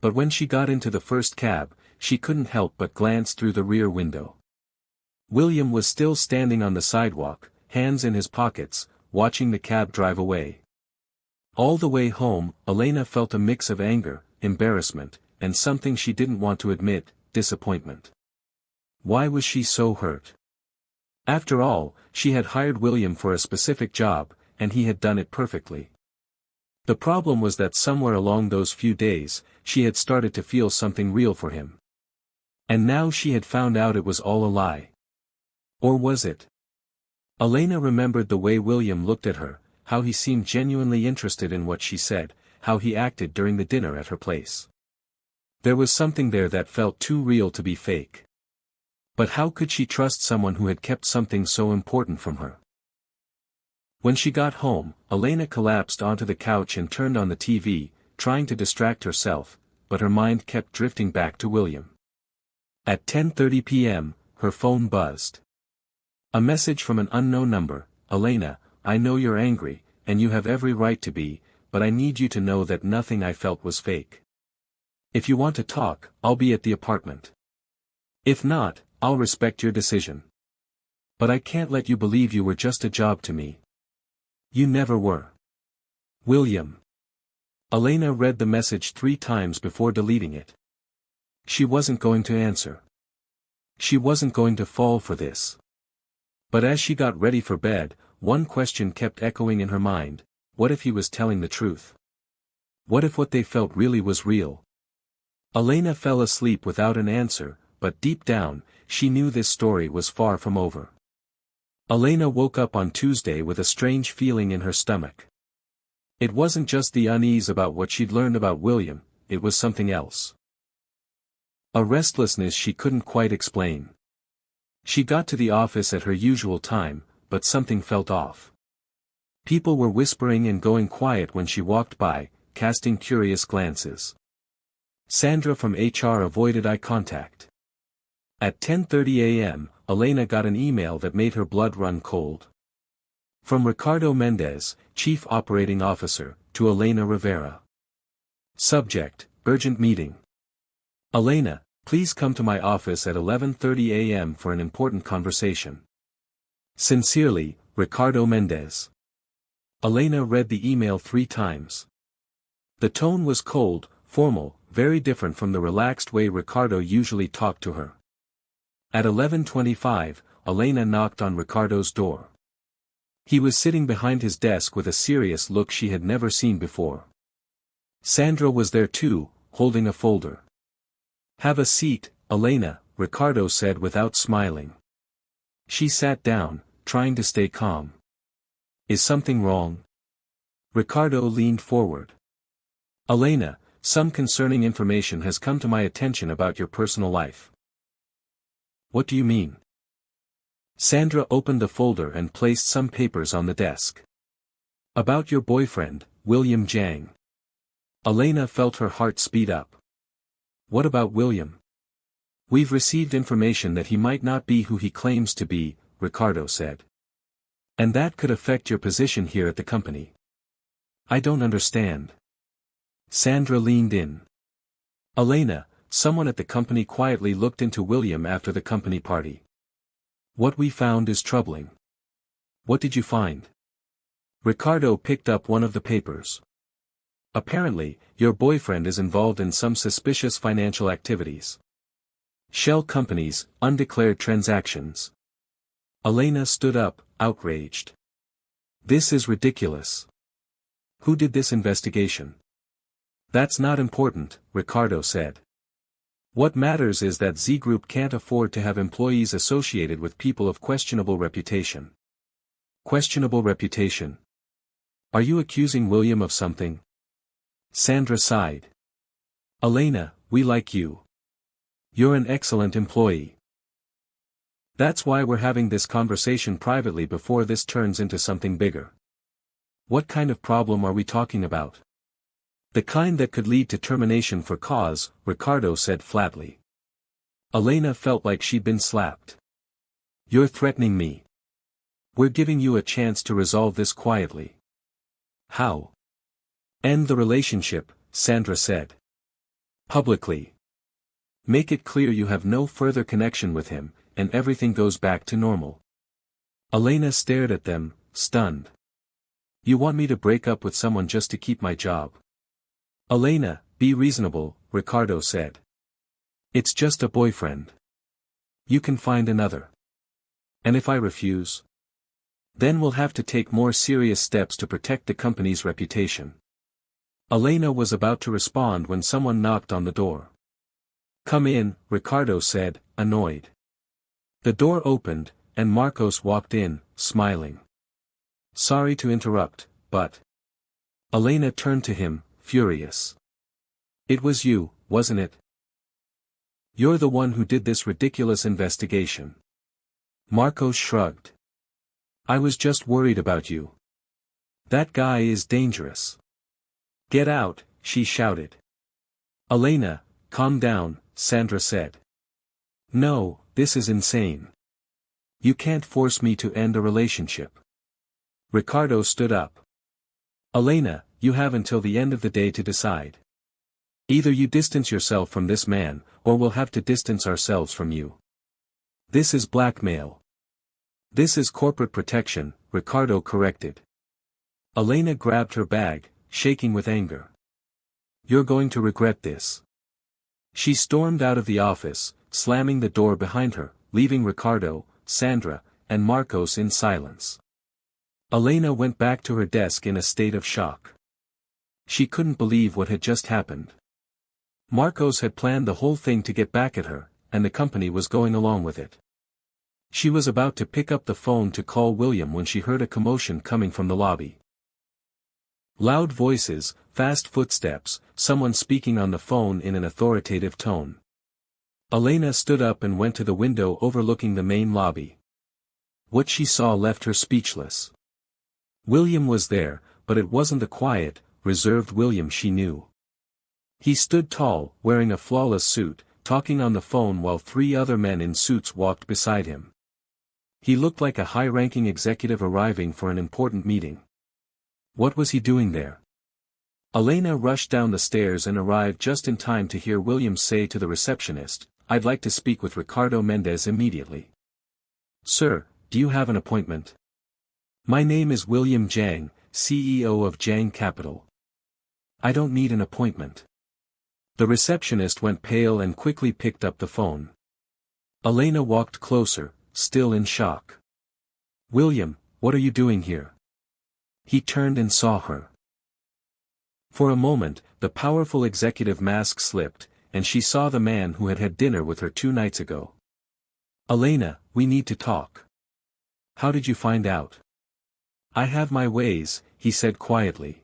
But when she got into the first cab, she couldn't help but glance through the rear window. William was still standing on the sidewalk, hands in his pockets, watching the cab drive away. All the way home, Elena felt a mix of anger, embarrassment, and something she didn't want to admit, disappointment. Why was she so hurt? After all, she had hired William for a specific job, and he had done it perfectly. The problem was that somewhere along those few days, she had started to feel something real for him. And now she had found out it was all a lie. Or was it? Elena remembered the way William looked at her, how he seemed genuinely interested in what she said, how he acted during the dinner at her place. There was something there that felt too real to be fake. But how could she trust someone who had kept something so important from her? When she got home, Elena collapsed onto the couch and turned on the TV, trying to distract herself, but her mind kept drifting back to William. At 10:30 p.m., her phone buzzed. A message from an unknown number: "Elena, I know you're angry, and you have every right to be, but I need you to know that nothing I felt was fake. If you want to talk, I'll be at the apartment. If not, I'll respect your decision. But I can't let you believe you were just a job to me. You never were. William." Elena read the message 3 times before deleting it. She wasn't going to answer. She wasn't going to fall for this. But as she got ready for bed, one question kept echoing in her mind: what if he was telling the truth? What if what they felt really was real? Elena fell asleep without an answer, but deep down, she knew this story was far from over. Elena woke up on Tuesday with a strange feeling in her stomach. It wasn't just the unease about what she'd learned about William, it was something else. A restlessness she couldn't quite explain. She got to the office at her usual time, but something felt off. People were whispering and going quiet when she walked by, casting curious glances. Sandra from HR avoided eye contact. At 10:30 a.m., Elena got an email that made her blood run cold. From Ricardo Mendez, Chief Operating Officer, to Elena Rivera. Subject: Urgent Meeting. Elena, please come to my office at 11:30 a.m. for an important conversation. Sincerely, Ricardo Mendez. Elena read the email 3 times. The tone was cold, formal, very different from the relaxed way Ricardo usually talked to her. At 11:25, Elena knocked on Ricardo's door. He was sitting behind his desk with a serious look she had never seen before. Sandra was there too, holding a folder. "Have a seat, Elena," Ricardo said without smiling. She sat down, trying to stay calm. "Is something wrong?" Ricardo leaned forward. "Elena, some concerning information has come to my attention about your personal life." "What do you mean?" Sandra opened the folder and placed some papers on the desk. "About your boyfriend, William Jang." Elena felt her heart speed up. "What about William?" "We've received information that he might not be who he claims to be," Ricardo said. "And that could affect your position here at the company." "I don't understand." Sandra leaned in. "Elena, someone at the company quietly looked into William after the company party. What we found is troubling." "What did you find?" Ricardo picked up one of the papers. "Apparently, your boyfriend is involved in some suspicious financial activities. Shell companies, undeclared transactions." Elena stood up, outraged. "This is ridiculous. Who did this investigation?" "That's not important," Ricardo said. "What matters is that Z Group can't afford to have employees associated with people of questionable reputation." "Questionable reputation? Are you accusing William of something?" Sandra sighed. "Elena, we like you. You're an excellent employee. That's why we're having this conversation privately before this turns into something bigger." "What kind of problem are we talking about?" "The kind that could lead to termination for cause," Ricardo said flatly. Elena felt like she'd been slapped. "You're threatening me. We're giving you a chance to resolve this quietly." "How?" "End the relationship," Sandra said. "Publicly. Make it clear you have no further connection with him, and everything goes back to normal." Elena stared at them, stunned. "You want me to break up with someone just to keep my job?" "Elena, be reasonable," Ricardo said. It's just a boyfriend. You can find another. And if I refuse? Then we'll have to take more serious steps to protect the company's reputation. Elena was about to respond when someone knocked on the door. Come in, Ricardo said, annoyed. The door opened, and Marcos walked in, smiling. Sorry to interrupt, but... Elena turned to him, furious. It was you, wasn't it? You're the one who did this ridiculous investigation. Marcos shrugged. I was just worried about you. That guy is dangerous. Get out, she shouted. Elena, calm down, Sandra said. No, this is insane. You can't force me to end a relationship. Ricardo stood up. Elena, you have until the end of the day to decide. Either you distance yourself from this man, or we'll have to distance ourselves from you. This is blackmail. This is corporate protection, Ricardo corrected. Elena grabbed her bag, shaking with anger. You're going to regret this. She stormed out of the office, slamming the door behind her, leaving Ricardo, Sandra, and Marcos in silence. Elena went back to her desk in a state of shock. She couldn't believe what had just happened. Marcos had planned the whole thing to get back at her, and the company was going along with it. She was about to pick up the phone to call William when she heard a commotion coming from the lobby. Loud voices, fast footsteps, someone speaking on the phone in an authoritative tone. Elena stood up and went to the window overlooking the main lobby. What she saw left her speechless. William was there, but it wasn't the quiet, reserved William she knew. He stood tall, wearing a flawless suit, talking on the phone while 3 other men in suits walked beside him. He looked like a high-ranking executive arriving for an important meeting. What was he doing there? Elena rushed down the stairs and arrived just in time to hear William say to the receptionist, I'd like to speak with Ricardo Mendez immediately. Sir, do you have an appointment? My name is William Jiang, CEO of Jiang Capital. I don't need an appointment. The receptionist went pale and quickly picked up the phone. Elena walked closer, still in shock. William, what are you doing here? He turned and saw her. For a moment, the powerful executive mask slipped, and she saw the man who had had dinner with her 2 nights ago. Elena, we need to talk. How did you find out? I have my ways, he said quietly.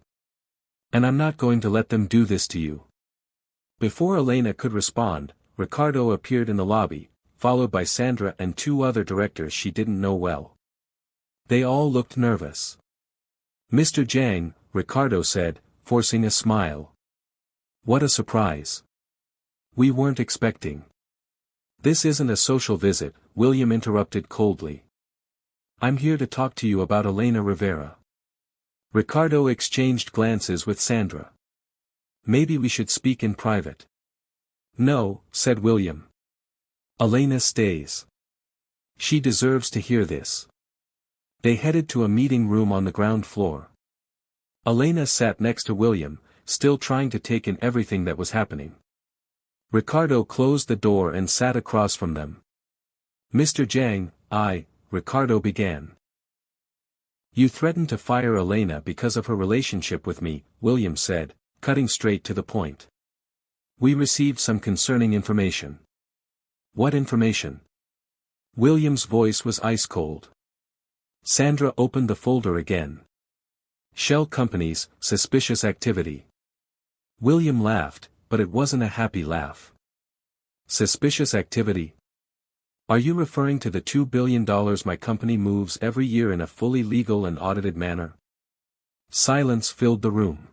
And I'm not going to let them do this to you. Before Elena could respond, Ricardo appeared in the lobby, followed by Sandra and 2 other directors she didn't know well. They all looked nervous. Mr. Jiang, Ricardo said, forcing a smile. What a surprise. We weren't expecting. This isn't a social visit, William interrupted coldly. I'm here to talk to you about Elena Rivera. Ricardo exchanged glances with Sandra. Maybe we should speak in private. No, said William. Elena stays. She deserves to hear this. They headed to a meeting room on the ground floor. Elena sat next to William, still trying to take in everything that was happening. Ricardo closed the door and sat across from them. Mr. Jiang, Ricardo began. You threatened to fire Elena because of her relationship with me, William said, cutting straight to the point. We received some concerning information. What information? William's voice was ice cold. Sandra opened the folder again. Shell companies, suspicious activity. William laughed, but it wasn't a happy laugh. Suspicious activity? Are you referring to the $2 billion my company moves every year in a fully legal and audited manner? Silence filled the room.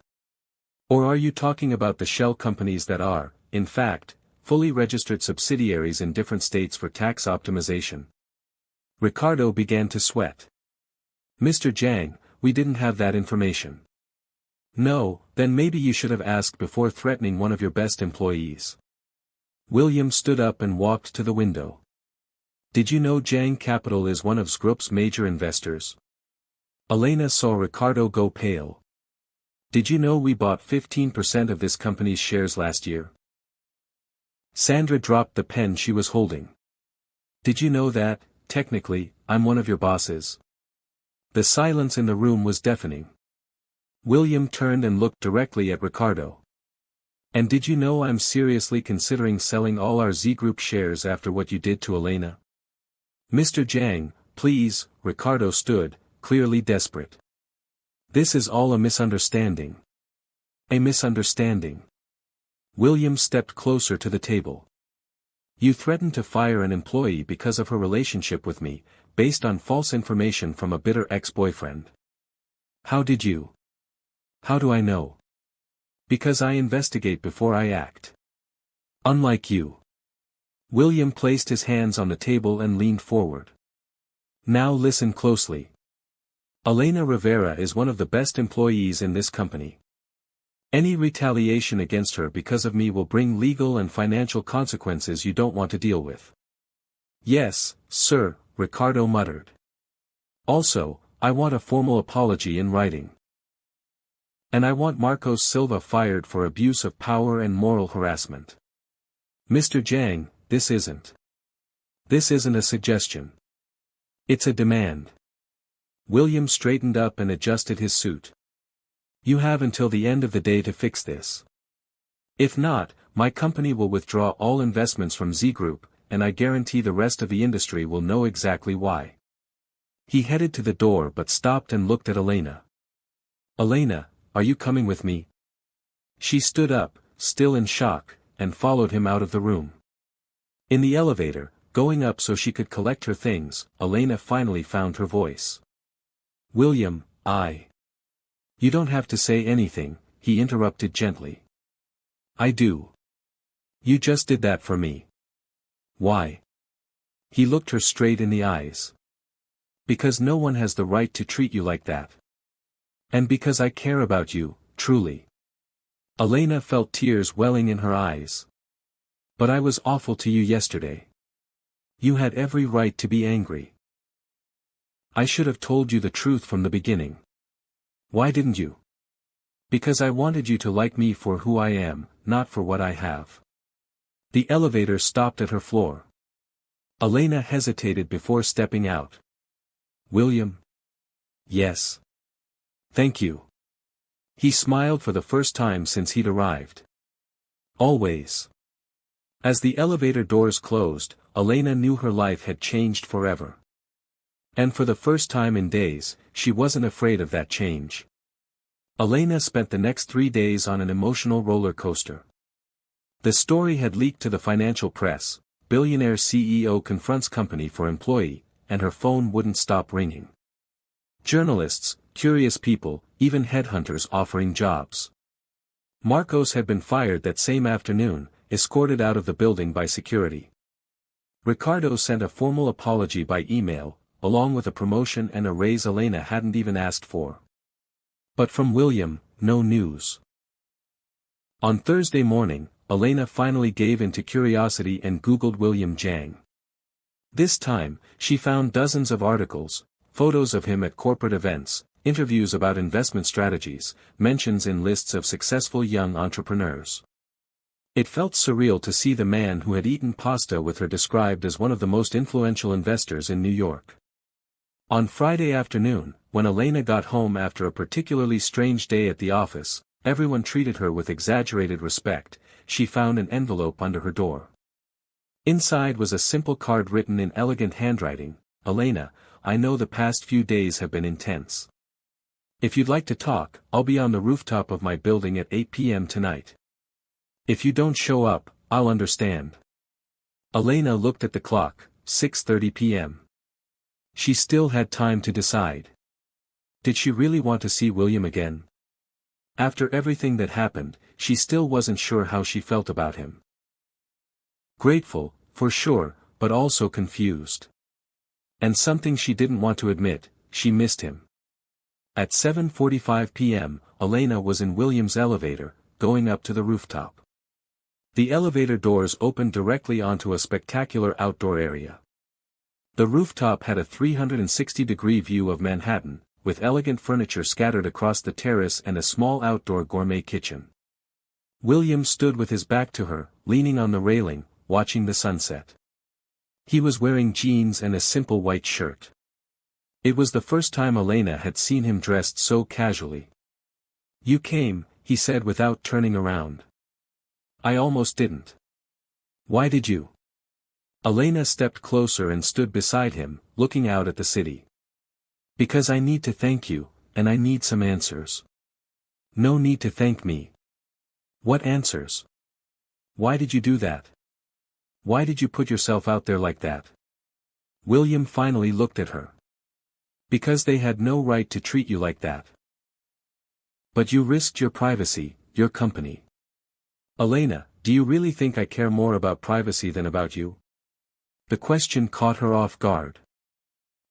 Or are you talking about the shell companies that are, in fact, fully registered subsidiaries in different states for tax optimization? Ricardo began to sweat. Mr. Jiang, we didn't have that information. No, then maybe you should have asked before threatening one of your best employees. William stood up and walked to the window. Did you know Jiang Capital is one of Group's major investors? Elena saw Ricardo go pale. Did you know we bought 15% of this company's shares last year? Sandra dropped the pen she was holding. Did you know that, technically, I'm one of your bosses? The silence in the room was deafening. William turned and looked directly at Ricardo. And did you know I'm seriously considering selling all our Z Group shares after what you did to Elena? Mr. Jang, please, Ricardo stood, clearly desperate. This is all a misunderstanding. A misunderstanding. William stepped closer to the table. You threatened to fire an employee because of her relationship with me, based on false information from a bitter ex-boyfriend. How did you? How do I know? Because I investigate before I act. Unlike you. William placed his hands on the table and leaned forward. Now listen closely. Elena Rivera is one of the best employees in this company. Any retaliation against her because of me will bring legal and financial consequences you don't want to deal with. Yes, sir, Ricardo muttered. Also, I want a formal apology in writing. And I want Marcos Silva fired for abuse of power and moral harassment. Mr. Jang, this isn't a suggestion. It's a demand. William straightened up and adjusted his suit. You have until the end of the day to fix this. If not, my company will withdraw all investments from Z Group, and I guarantee the rest of the industry will know exactly why. He headed to the door but stopped and looked at Elena. Elena, are you coming with me? She stood up, still in shock, and followed him out of the room. In the elevator, going up so she could collect her things, Elena finally found her voice. William, You don't have to say anything, he interrupted gently. I do. You just did that for me. Why? He looked her straight in the eyes. Because no one has the right to treat you like that. And because I care about you, truly. Elena felt tears welling in her eyes. But I was awful to you yesterday. You had every right to be angry. I should have told you the truth from the beginning. Why didn't you? Because I wanted you to like me for who I am, not for what I have. The elevator stopped at her floor. Elena hesitated before stepping out. William? Yes. Thank you. He smiled for the first time since he'd arrived. Always. As the elevator doors closed, Elena knew her life had changed forever. And for the first time in days, she wasn't afraid of that change. Elena spent the next 3 days on an emotional roller coaster. The story had leaked to the financial press, billionaire CEO confronts company for employee, and her phone wouldn't stop ringing. Journalists, curious people, even headhunters offering jobs. Marcos had been fired that same afternoon, escorted out of the building by security. Ricardo sent a formal apology by email, along with a promotion and a raise Elena hadn't even asked for. But from William, no news. On Thursday morning, Elena finally gave in to curiosity and Googled William Jang. This time, she found dozens of articles, photos of him at corporate events, interviews about investment strategies, mentions in lists of successful young entrepreneurs. It felt surreal to see the man who had eaten pasta with her described as one of the most influential investors in New York. On Friday afternoon, when Elena got home after a particularly strange day at the office, everyone treated her with exaggerated respect. She found an envelope under her door. Inside was a simple card written in elegant handwriting. Elena, I know the past few days have been intense. If you'd like to talk, I'll be on the rooftop of my building at 8 p.m. tonight. If you don't show up, I'll understand. Elena looked at the clock, 6:30 p.m. She still had time to decide. Did she really want to see William again? After everything that happened, she still wasn't sure how she felt about him. Grateful, for sure, but also confused. And something she didn't want to admit, she missed him. At 7:45 p.m., Elena was in William's elevator, going up to the rooftop. The elevator doors opened directly onto a spectacular outdoor area. The rooftop had a 360-degree view of Manhattan, with elegant furniture scattered across the terrace and a small outdoor gourmet kitchen. William stood with his back to her, leaning on the railing, watching the sunset. He was wearing jeans and a simple white shirt. It was the first time Elena had seen him dressed so casually. "You came," he said without turning around. "I almost didn't." "Why did you?" Elena stepped closer and stood beside him, looking out at the city. "Because I need to thank you, and I need some answers." "No need to thank me." "What answers? Why did you do that? Why did you put yourself out there like that?" William finally looked at her. "Because they had no right to treat you like that." "But you risked your privacy, your company." "Elena, do you really think I care more about privacy than about you?" The question caught her off guard.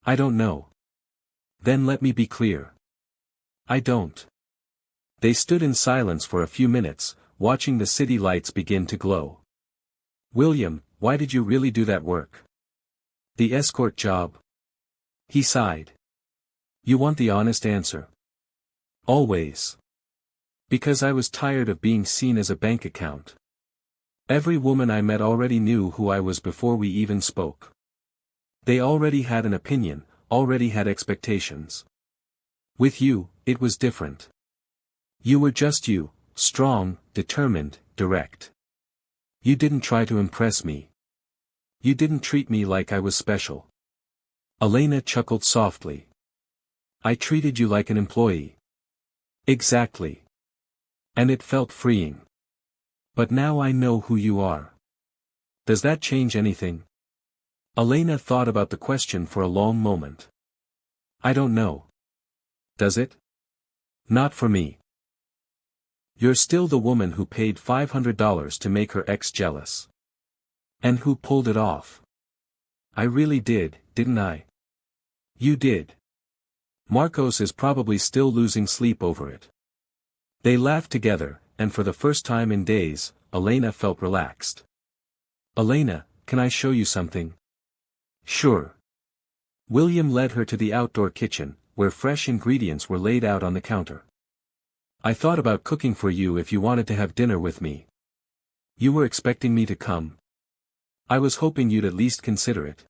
"I don't know." "Then let me be clear. I don't." They stood in silence for a few minutes, watching the city lights begin to glow. "William, why did you really do that work? The escort job?" He sighed. "You want the honest answer?" "Always. Because I was tired of being seen as a bank account. Every woman I met already knew who I was before we even spoke. They already had an opinion, already had expectations. With you, it was different. You were just you, strong, determined, direct. You didn't try to impress me. You didn't treat me like I was special." Elena chuckled softly. "I treated you like an employee." "Exactly. And it felt freeing. But now I know who you are. Does that change anything?" Elena thought about the question for a long moment. "I don't know. Does it? Not for me. You're still the woman who paid $500 to make her ex jealous. And who pulled it off. I really did, didn't I?" "You did. Marcos is probably still losing sleep over it." They laughed together, and for the first time in days, Elena felt relaxed. "Elena, can I show you something?" "Sure." William led her to the outdoor kitchen, where fresh ingredients were laid out on the counter. "I thought about cooking for you if you wanted to have dinner with me. You were expecting me to come? I was hoping you'd at least consider it."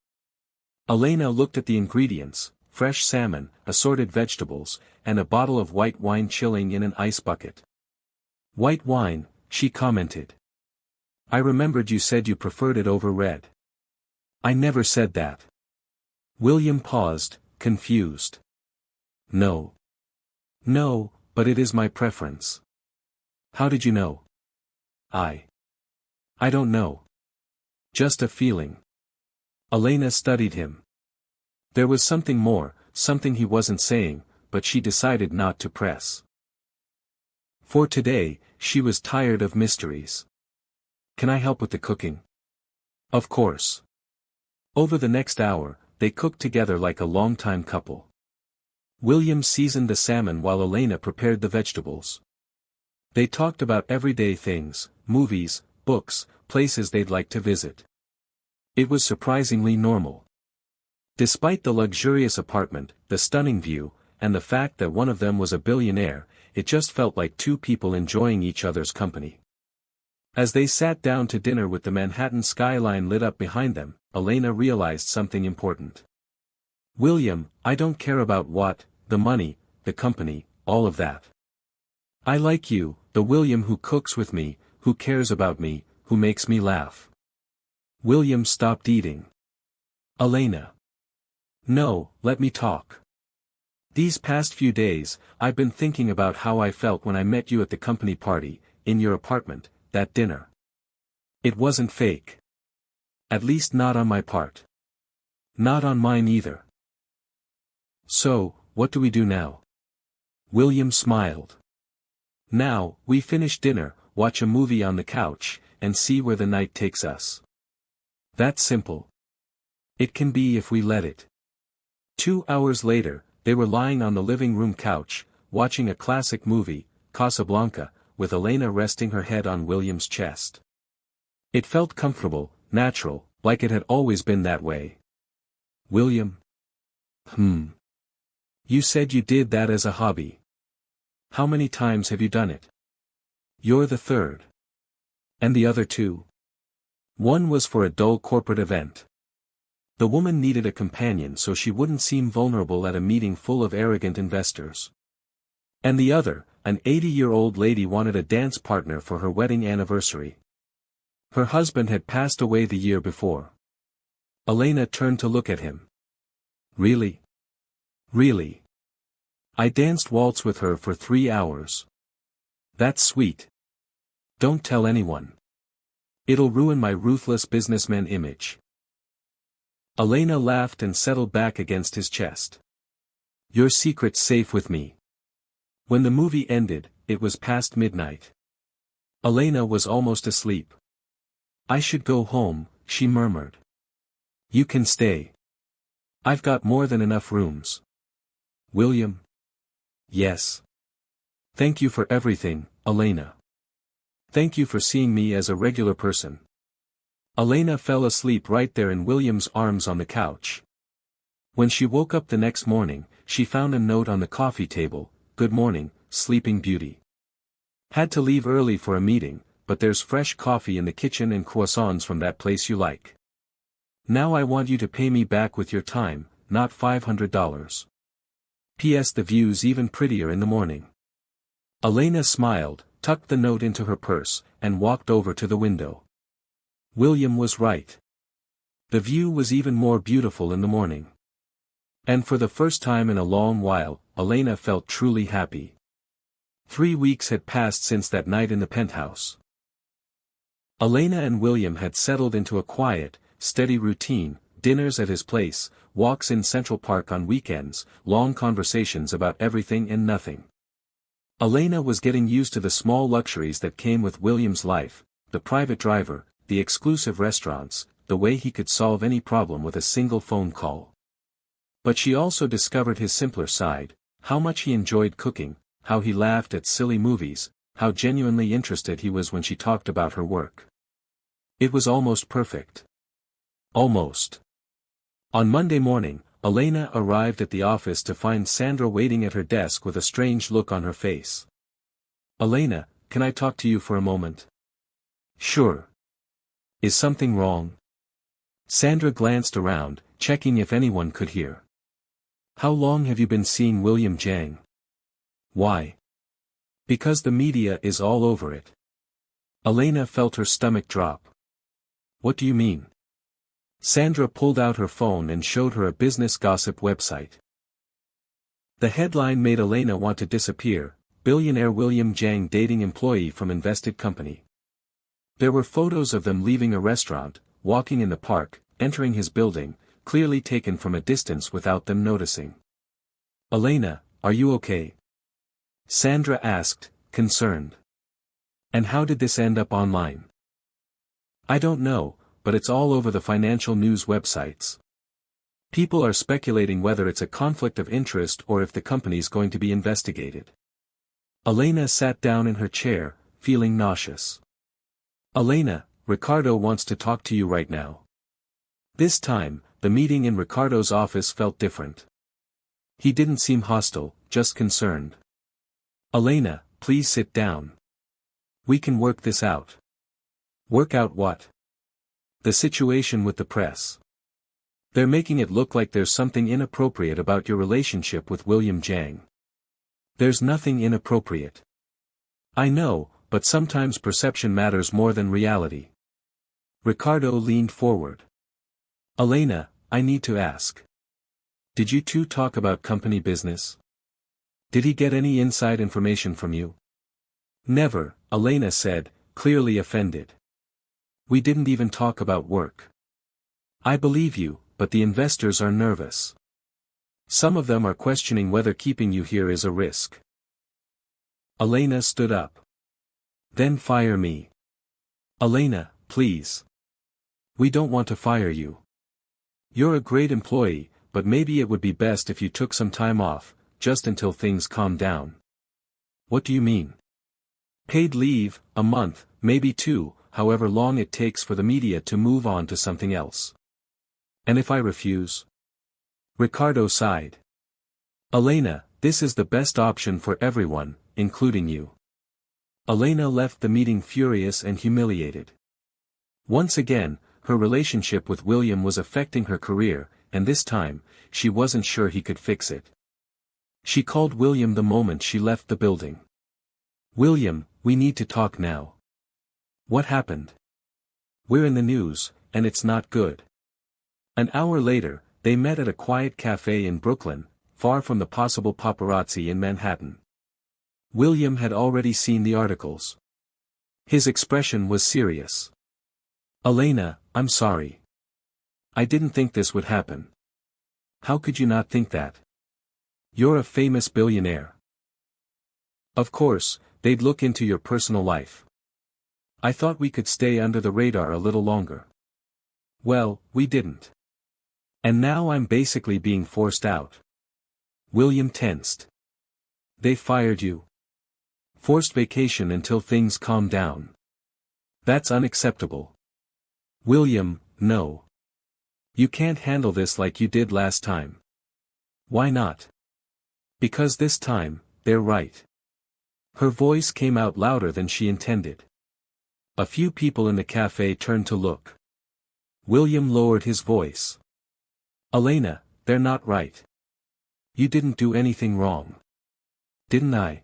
Elena looked at the ingredients: fresh salmon, assorted vegetables, and a bottle of white wine chilling in an ice bucket. "White wine," she commented. "I remembered you said you preferred it over red." "I never said that." William paused, confused. "No. No, but it is my preference." "How did you know?" I don't know. Just a feeling." Elena studied him. There was something more, something he wasn't saying, but she decided not to press. For today, she was tired of mysteries. "Can I help with the cooking?" "Of course." Over the next hour, they cooked together like a longtime couple. William seasoned the salmon while Elena prepared the vegetables. They talked about everyday things: movies, books, places they'd like to visit. It was surprisingly normal. Despite the luxurious apartment, the stunning view, and the fact that one of them was a billionaire, it just felt like two people enjoying each other's company. As they sat down to dinner with the Manhattan skyline lit up behind them, Elena realized something important. "William, I don't care about what, the money, the company, all of that. I like you, the William who cooks with me, who cares about me, who makes me laugh." William stopped eating. "Elena. No, let me talk. These past few days, I've been thinking about how I felt when I met you at the company party, in your apartment, that dinner. It wasn't fake. At least not on my part. Not on mine either. So, what do we do now?" William smiled. "Now, we finish dinner, watch a movie on the couch, and see where the night takes us. That's simple. It can be if we let it." 2 hours later, they were lying on the living room couch, watching a classic movie, Casablanca, with Elena resting her head on William's chest. It felt comfortable, natural, like it had always been that way. "William? You said you did that as a hobby. How many times have you done it?" "You're the third." And the other two? One was for a dull corporate event. The woman needed a companion so she wouldn't seem vulnerable at a meeting full of arrogant investors. And the other, an 80-year-old lady wanted a dance partner for her wedding anniversary. Her husband had passed away the year before. Elena turned to look at him. Really? Really? I danced waltz with her for 3 hours. That's sweet. Don't tell anyone. It'll ruin my ruthless businessman image. Elena laughed and settled back against his chest. Your secret's safe with me. When the movie ended, it was past midnight. Elena was almost asleep. I should go home, she murmured. You can stay. I've got more than enough rooms. William? Yes. Thank you for everything, Elena. Thank you for seeing me as a regular person. Elena fell asleep right there in William's arms on the couch. When she woke up the next morning, she found a note on the coffee table. Good morning, sleeping beauty. Had to leave early for a meeting, but there's fresh coffee in the kitchen and croissants from that place you like. Now I want you to pay me back with your time, not $500. P.S. The view's even prettier in the morning. Elena smiled, tucked the note into her purse, and walked over to the window. William was right. The view was even more beautiful in the morning. And for the first time in a long while, Elena felt truly happy. 3 weeks had passed since that night in the penthouse. Elena and William had settled into a quiet, steady routine, dinners at his place, walks in Central Park on weekends, long conversations about everything and nothing. Elena was getting used to the small luxuries that came with William's life, the private driver, the exclusive restaurants, the way he could solve any problem with a single phone call. But she also discovered his simpler side, how much he enjoyed cooking, how he laughed at silly movies, how genuinely interested he was when she talked about her work. It was almost perfect. Almost. On Monday morning, Elena arrived at the office to find Sandra waiting at her desk with a strange look on her face. Elena, can I talk to you for a moment? Sure. Is something wrong? Sandra glanced around, checking if anyone could hear. How long have you been seeing William Jang? Why? Because the media is all over it. Elena felt her stomach drop. What do you mean? Sandra pulled out her phone and showed her a business gossip website. The headline made Elena want to disappear, billionaire William Jang dating employee from invested company. There were photos of them leaving a restaurant, walking in the park, entering his building, clearly taken from a distance without them noticing. Elena, are you okay? Sandra asked, concerned. And how did this end up online? I don't know, but it's all over the financial news websites. People are speculating whether it's a conflict of interest or if the company's going to be investigated. Elena sat down in her chair, feeling nauseous. Elena, Ricardo wants to talk to you right now. This time, the meeting in Ricardo's office felt different. He didn't seem hostile, just concerned. Elena, please sit down. We can work this out. Work out what? The situation with the press. They're making it look like there's something inappropriate about your relationship with William Jang. There's nothing inappropriate. I know, but sometimes perception matters more than reality. Ricardo leaned forward. Elena, I need to ask. Did you two talk about company business? Did he get any inside information from you? Never, Elena said, clearly offended. We didn't even talk about work. I believe you, but the investors are nervous. Some of them are questioning whether keeping you here is a risk. Elena stood up. Then fire me. Elena, please. We don't want to fire you. You're a great employee, but maybe it would be best if you took some time off, just until things calm down. What do you mean? Paid leave, a month, maybe 2, however long it takes for the media to move on to something else. And if I refuse? Ricardo sighed. Elena, this is the best option for everyone, including you. Elena left the meeting furious and humiliated. Once again, her relationship with William was affecting her career, and this time, she wasn't sure he could fix it. She called William the moment she left the building. "William, we need to talk now." "What happened?" "We're in the news, and it's not good." An hour later, they met at a quiet cafe in Brooklyn, far from the possible paparazzi in Manhattan. William had already seen the articles. His expression was serious. "Elena, I'm sorry. I didn't think this would happen." "How could you not think that? You're a famous billionaire." "Of course, they'd look into your personal life. I thought we could stay under the radar a little longer." "Well, we didn't. And now I'm basically being forced out." William tensed. "They fired you? Forced vacation until things calm down? That's unacceptable." "William, no. You can't handle this like you did last time." "Why not?" "Because this time, they're right." Her voice came out louder than she intended. A few people in the cafe turned to look. William lowered his voice. "Elena, they're not right. You didn't do anything wrong." "Didn't I?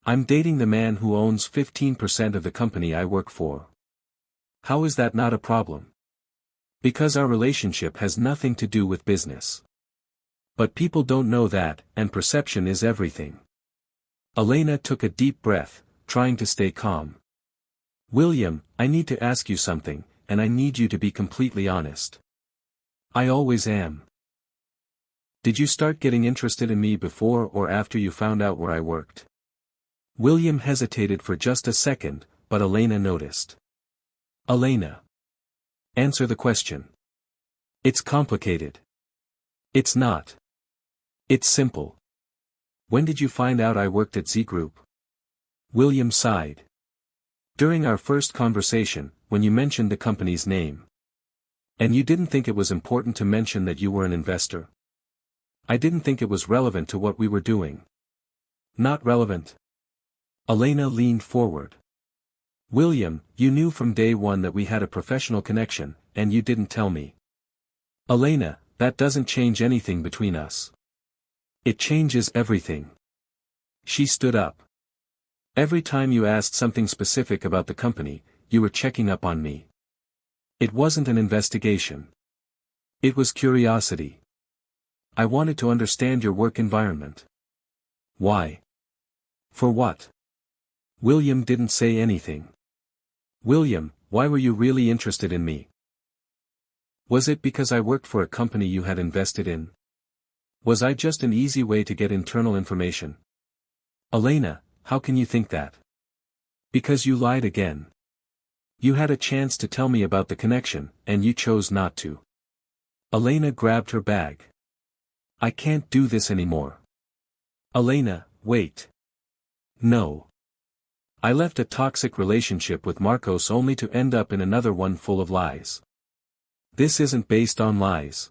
I'm dating the man who owns 15% of the company I work for. How is that not a problem?" "Because our relationship has nothing to do with business. But people don't know that, and perception is everything." Elena took a deep breath, trying to stay calm. "William, I need to ask you something, and I need you to be completely honest." "I always am." "Did you start getting interested in me before or after you found out where I worked?" William hesitated for just a second, but Elena noticed. "Elena. Answer the question." "It's complicated." "It's not. It's simple. When did you find out I worked at Z Group?" William sighed. "During our first conversation, when you mentioned the company's name. And you didn't think it was important to mention that you were an investor?" "I didn't think it was relevant to what we were doing." "Not relevant?" Elena leaned forward. "William, you knew from day one that we had a professional connection, and you didn't tell me." "Elena, that doesn't change anything between us." "It changes everything." She stood up. "Every time you asked something specific about the company, you were checking up on me. It wasn't an investigation. It was curiosity. I wanted to understand your work environment." "Why?" "For what?" William didn't say anything. "William, why were you really interested in me? Was it because I worked for a company you had invested in? Was I just an easy way to get internal information?" "Elena, how can you think that?" "Because you lied again. You had a chance to tell me about the connection, and you chose not to." Elena grabbed her bag. "I can't do this anymore." "Elena, wait. No. I left a toxic relationship with Marcos only to end up in another one full of lies. This isn't based on lies."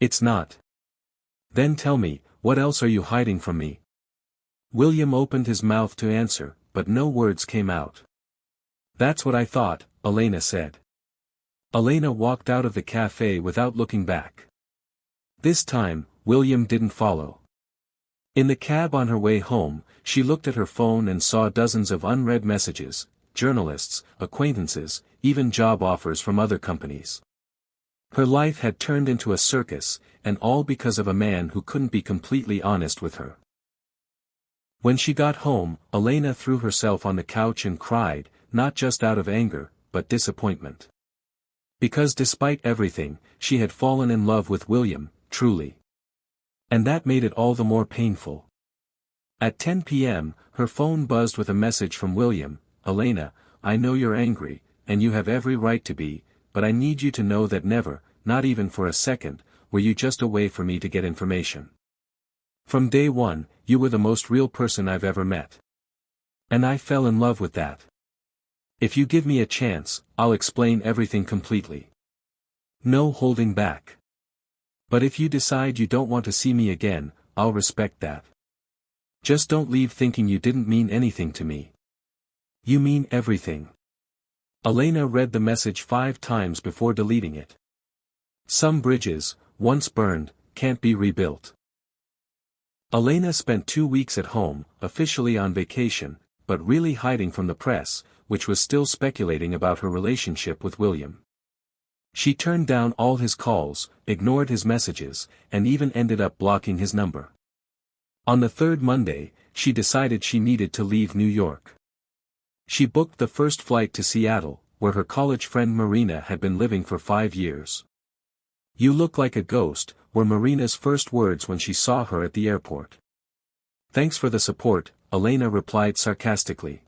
"It's not." "Then tell me, what else are you hiding from me?" William opened his mouth to answer, but no words came out. "That's what I thought," Elena said. Elena walked out of the cafe without looking back. This time, William didn't follow. In the cab on her way home, she looked at her phone and saw dozens of unread messages, journalists, acquaintances, even job offers from other companies. Her life had turned into a circus, and all because of a man who couldn't be completely honest with her. When she got home, Elena threw herself on the couch and cried, not just out of anger, but disappointment. Because despite everything, she had fallen in love with William, truly. And that made it all the more painful. At 10 p.m., her phone buzzed with a message from William. "Elena, I know you're angry, and you have every right to be, but I need you to know that never, not even for a second, were you just a way for me to get information. From day one, you were the most real person I've ever met. And I fell in love with that. If you give me a chance, I'll explain everything completely. No holding back. But if you decide you don't want to see me again, I'll respect that. Just don't leave thinking you didn't mean anything to me." You mean everything. Elena read the message 5 times before deleting it. Some bridges, once burned, can't be rebuilt. Elena spent 2 weeks at home, officially on vacation, but really hiding from the press, which was still speculating about her relationship with William. She turned down all his calls, ignored his messages, and even ended up blocking his number. On the 3rd Monday, she decided she needed to leave New York. She booked the first flight to Seattle, where her college friend Marina had been living for 5 years. "You look like a ghost," were Marina's first words when she saw her at the airport. "Thanks for the support," Elena replied sarcastically.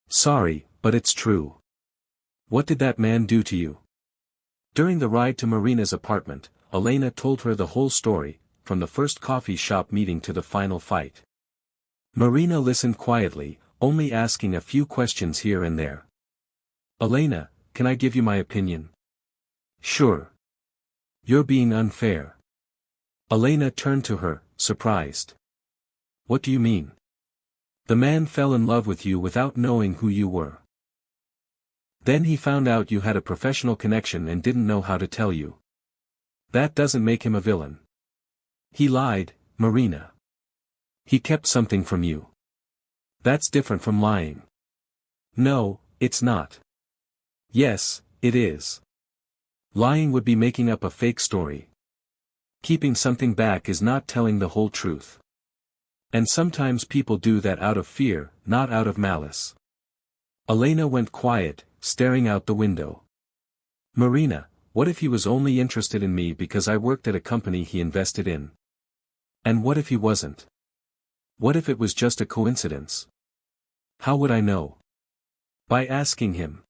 "Sorry, but it's true. What did that man do to you?" During the ride to Marina's apartment, Elena told her the whole story, from the first coffee shop meeting to the final fight. Marina listened quietly, only asking a few questions here and there. "Elena, can I give you my opinion?" "Sure." "You're being unfair." Elena turned to her, surprised. "What do you mean?" "The man fell in love with you without knowing who you were. Then he found out you had a professional connection and didn't know how to tell you. That doesn't make him a villain. He lied, Marina. He kept something from you. That's different from lying." "No, it's not." "Yes, it is. Lying would be making up a fake story. Keeping something back is not telling the whole truth. And sometimes people do that out of fear, not out of malice." Elena went quiet, staring out the window. "Marina, what if he was only interested in me because I worked at a company he invested in? And what if he wasn't? What if it was just a coincidence? How would I know?" "By asking him."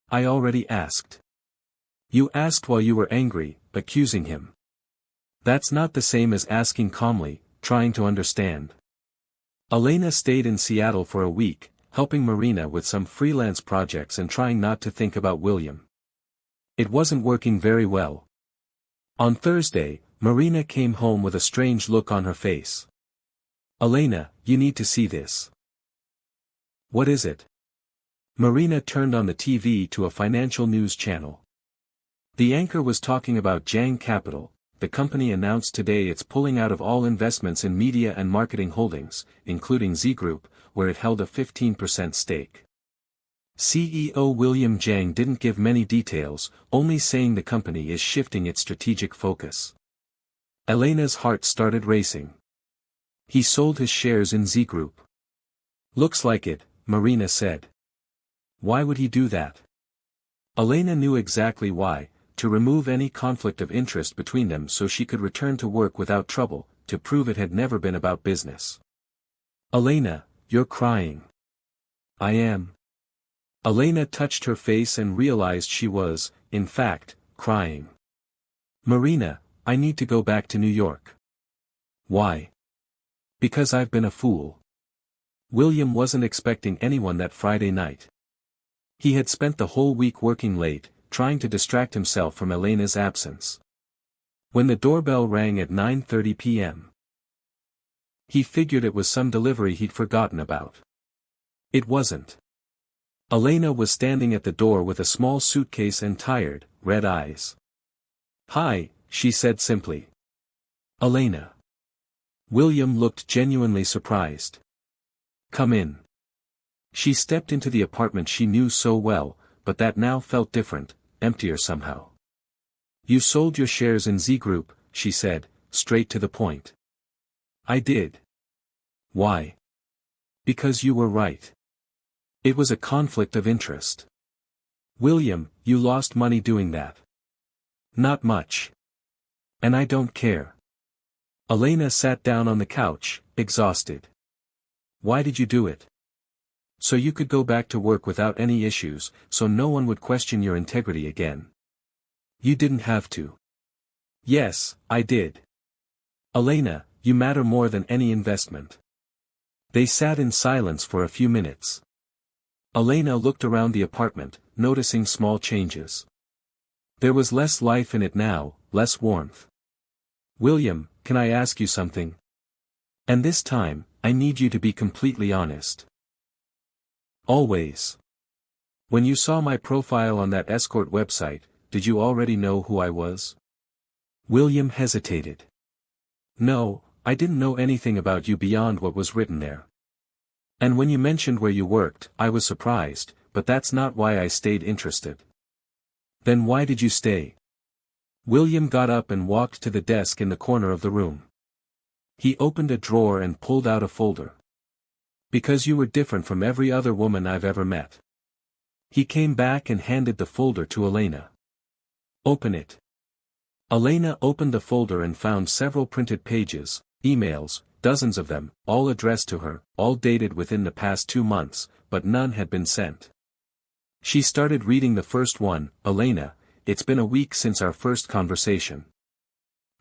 "I already asked." "You asked while you were angry, accusing him. That's not the same as asking calmly, trying to understand." Elena stayed in Seattle for a week, helping Marina with some freelance projects and trying not to think about William. It wasn't working very well. On Thursday, Marina came home with a strange look on her face. "Elena, you need to see this." "What is it?" Marina turned on the TV to a financial news channel. The anchor was talking about Jang Capital. The company announced today it's pulling out of all investments in media and marketing holdings, including Z Group, where it held a 15% stake. CEO William Jang didn't give many details, only saying the company is shifting its strategic focus. Elena's heart started racing. He sold his shares in Z Group. "Looks like it," Marina said. "Why would he do that?" Elena knew exactly why, to remove any conflict of interest between them so she could return to work without trouble, to prove it had never been about business. "Elena, you're crying." "I am." Elena touched her face and realized she was, in fact, crying. "Marina, I need to go back to New York." "Why?" "Because I've been a fool." William wasn't expecting anyone that Friday night. He had spent the whole week working late, trying to distract himself from Elena's absence. When the doorbell rang at 9:30 p.m., he figured it was some delivery he'd forgotten about. It wasn't. Elena was standing at the door with a small suitcase and tired, red eyes. "Hi," she said simply. "Elena." William looked genuinely surprised. "Come in." She stepped into the apartment she knew so well, but that now felt different, emptier somehow. "You sold your shares in Z Group," she said, straight to the point. "I did." "Why?" "Because you were right. It was a conflict of interest." "William, you lost money doing that." "Not much. And I don't care." Elena sat down on the couch, exhausted. "Why did you do it?" "So you could go back to work without any issues, so no one would question your integrity again." "You didn't have to." "Yes, I did." "Elena, you matter more than any investment." They sat in silence for a few minutes. Elena looked around the apartment, noticing small changes. There was less life in it now, less warmth. "William, can I ask you something? And this time, I need you to be completely honest." Always. When you saw my profile on that escort website, did you already know who I was? William hesitated. No, I didn't know anything about you beyond what was written there. And when you mentioned where you worked, I was surprised, but that's not why I stayed interested. Then why did you stay? William got up and walked to the desk in the corner of the room. He opened a drawer and pulled out a folder. Because you were different from every other woman I've ever met. He came back and handed the folder to Elena. Open it. Elena opened the folder and found several printed pages, emails, dozens of them, all addressed to her, all dated within the past 2 months, but none had been sent. She started reading the first one. Elena, it's been a week since our first conversation.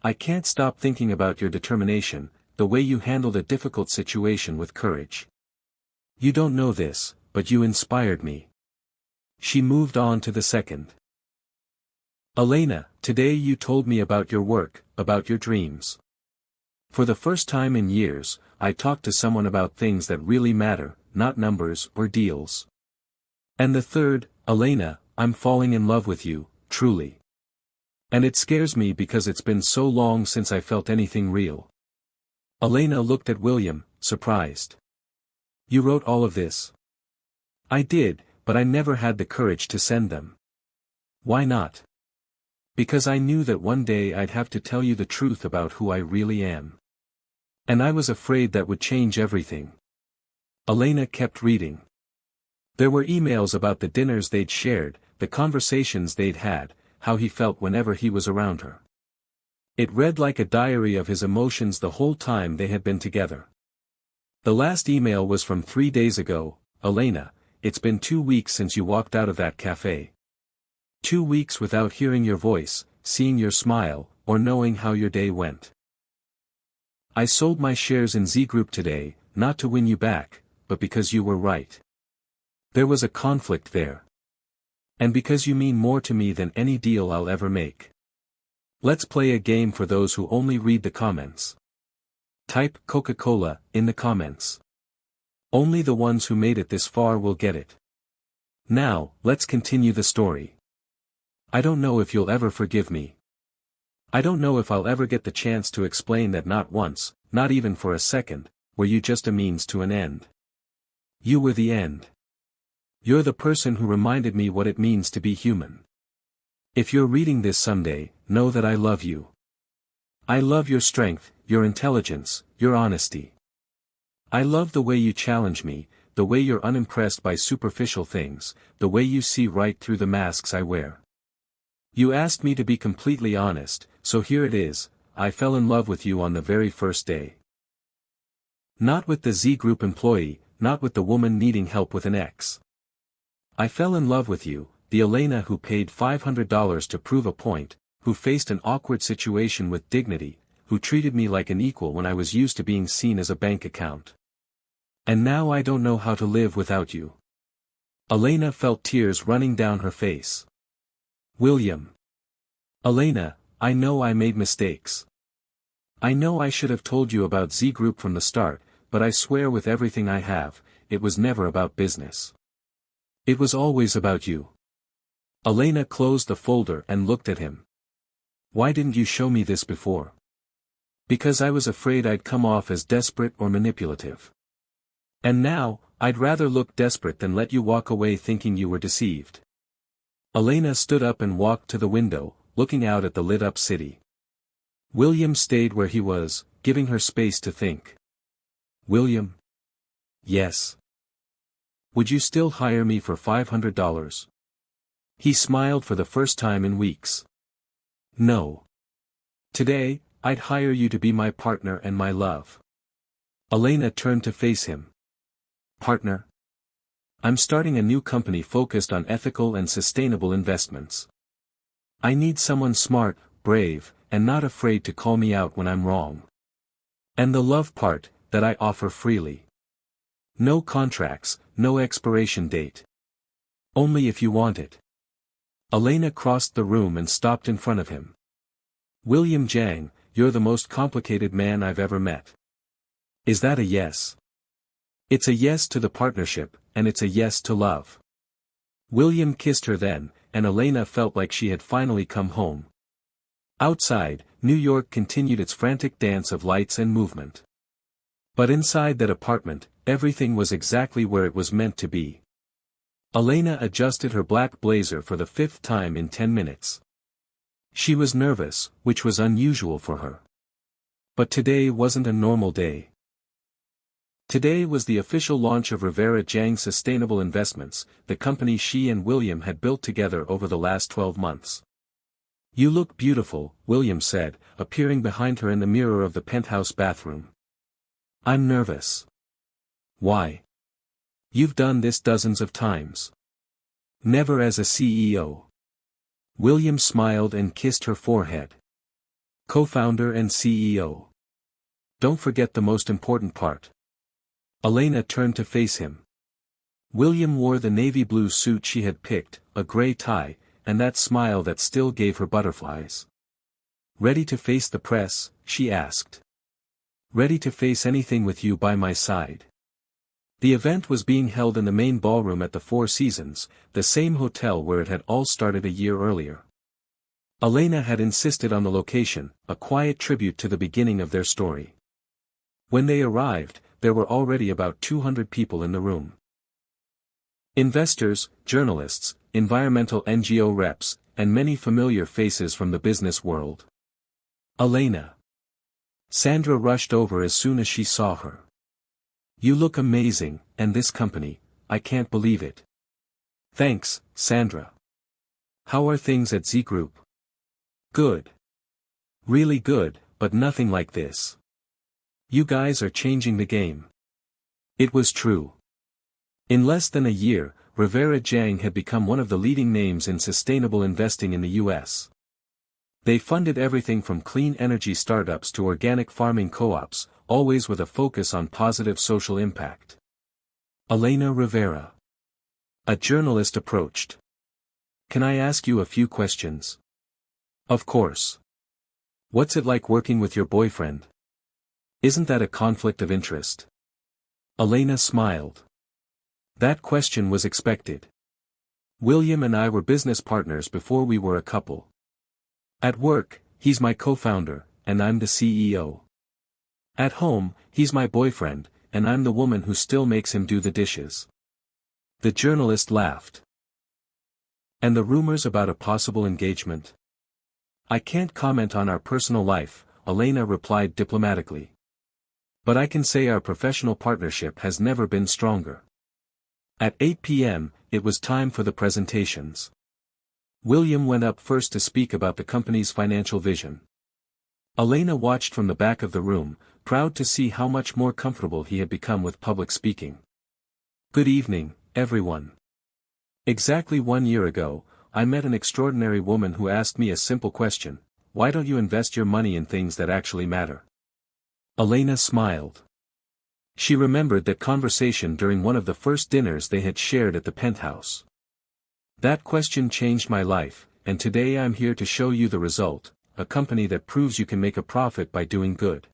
I can't stop thinking about your determination, the way you handled a difficult situation with courage. You don't know this, but you inspired me. She moved on to the second. Elena, today you told me about your work, about your dreams. For the first time in years, I talked to someone about things that really matter, not numbers or deals. And the third, Elena, I'm falling in love with you, truly. And it scares me because it's been so long since I felt anything real. Elena looked at William, surprised. You wrote all of this? I did, but I never had the courage to send them. Why not? Because I knew that one day I'd have to tell you the truth about who I really am. And I was afraid that would change everything. Elena kept reading. There were emails about the dinners they'd shared, the conversations they'd had, how he felt whenever he was around her. It read like a diary of his emotions the whole time they had been together. The last email was from 3 days ago. Elena, it's been 2 weeks since you walked out of that cafe. 2 weeks without hearing your voice, seeing your smile, or knowing how your day went. I sold my shares in Z Group today, not to win you back, but because you were right. There was a conflict there. And because you mean more to me than any deal I'll ever make. Let's play a game for those who only read the comments. Type Coca-Cola in the comments. Only the ones who made it this far will get it. Now, let's continue the story. I don't know if you'll ever forgive me. I don't know if I'll ever get the chance to explain that not once, not even for a second, were you just a means to an end. You were the end. You're the person who reminded me what it means to be human. If you're reading this someday, know that I love you. I love your strength, your intelligence, your honesty. I love the way you challenge me, the way you're unimpressed by superficial things, the way you see right through the masks I wear. You asked me to be completely honest, so here it is. I fell in love with you on the very first day. Not with the Z Group employee, not with the woman needing help with an ex. I fell in love with you, the Elena who paid $500 to prove a point, who faced an awkward situation with dignity, who treated me like an equal when I was used to being seen as a bank account. And now I don't know how to live without you. Elena felt tears running down her face. William. Elena, I know I made mistakes. I know I should have told you about Z Group from the start, but I swear with everything I have, it was never about business. It was always about you. Elena closed the folder and looked at him. Why didn't you show me this before? Because I was afraid I'd come off as desperate or manipulative. And now, I'd rather look desperate than let you walk away thinking you were deceived. Elena stood up and walked to the window, looking out at the lit-up city. William stayed where he was, giving her space to think. William? Yes. Would you still hire me for $500? He smiled for the first time in weeks. No. Today, I'd hire you to be my partner and my love. Elena turned to face him. Partner? I'm starting a new company focused on ethical and sustainable investments. I need someone smart, brave, and not afraid to call me out when I'm wrong. And the love part, that I offer freely. No contracts, no expiration date. Only if you want it. Elena crossed the room and stopped in front of him. William Jang, you're the most complicated man I've ever met. Is that a yes? It's a yes to the partnership, and it's a yes to love. William kissed her then, and Elena felt like she had finally come home. Outside, New York continued its frantic dance of lights and movement. But inside that apartment, everything was exactly where it was meant to be. Elena adjusted her black blazer for the 5th time in 10 minutes. She was nervous, which was unusual for her. But today wasn't a normal day. Today was the official launch of Rivera Jiang Sustainable Investments, the company she and William had built together over the last 12 months. "You look beautiful," William said, appearing behind her in the mirror of the penthouse bathroom. "I'm nervous." "Why?" "You've done this dozens of times." "Never as a CEO." William smiled and kissed her forehead. "Co-founder and CEO. Don't forget the most important part." Elena turned to face him. William wore the navy blue suit she had picked, a gray tie, and that smile that still gave her butterflies. "Ready to face the press?" she asked. "Ready to face anything with you by my side." The event was being held in the main ballroom at the Four Seasons, the same hotel where it had all started a year earlier. Elena had insisted on the location, a quiet tribute to the beginning of their story. When they arrived, there were already about 200 people in the room. Investors, journalists, environmental NGO reps, and many familiar faces from the business world. "Elena." Sandra rushed over as soon as she saw her. "You look amazing, and this company, I can't believe it." "Thanks, Sandra. How are things at Z Group?" "Good. Really good, but nothing like this. You guys are changing the game." It was true. In less than a year, Rivera Jiang had become one of the leading names in sustainable investing in the U.S. They funded everything from clean energy startups to organic farming co-ops, always with a focus on positive social impact. "Elena Rivera." A journalist approached. "Can I ask you a few questions?" "Of course." "What's it like working with your boyfriend? Isn't that a conflict of interest?" Elena smiled. "That question was expected. William and I were business partners before we were a couple. At work, he's my co-founder, and I'm the CEO. At home, he's my boyfriend, and I'm the woman who still makes him do the dishes." The journalist laughed. "And the rumors about a possible engagement?" "I can't comment on our personal life," Elena replied diplomatically. "But I can say our professional partnership has never been stronger." At 8 p.m., it was time for the presentations. William went up first to speak about the company's financial vision. Elena watched from the back of the room, proud to see how much more comfortable he had become with public speaking. "Good evening, everyone. Exactly 1 year ago, I met an extraordinary woman who asked me a simple question: why don't you invest your money in things that actually matter?" Elena smiled. She remembered that conversation during one of the first dinners they had shared at the penthouse. "That question changed my life, and today I'm here to show you the result, a company that proves you can make a profit by doing good."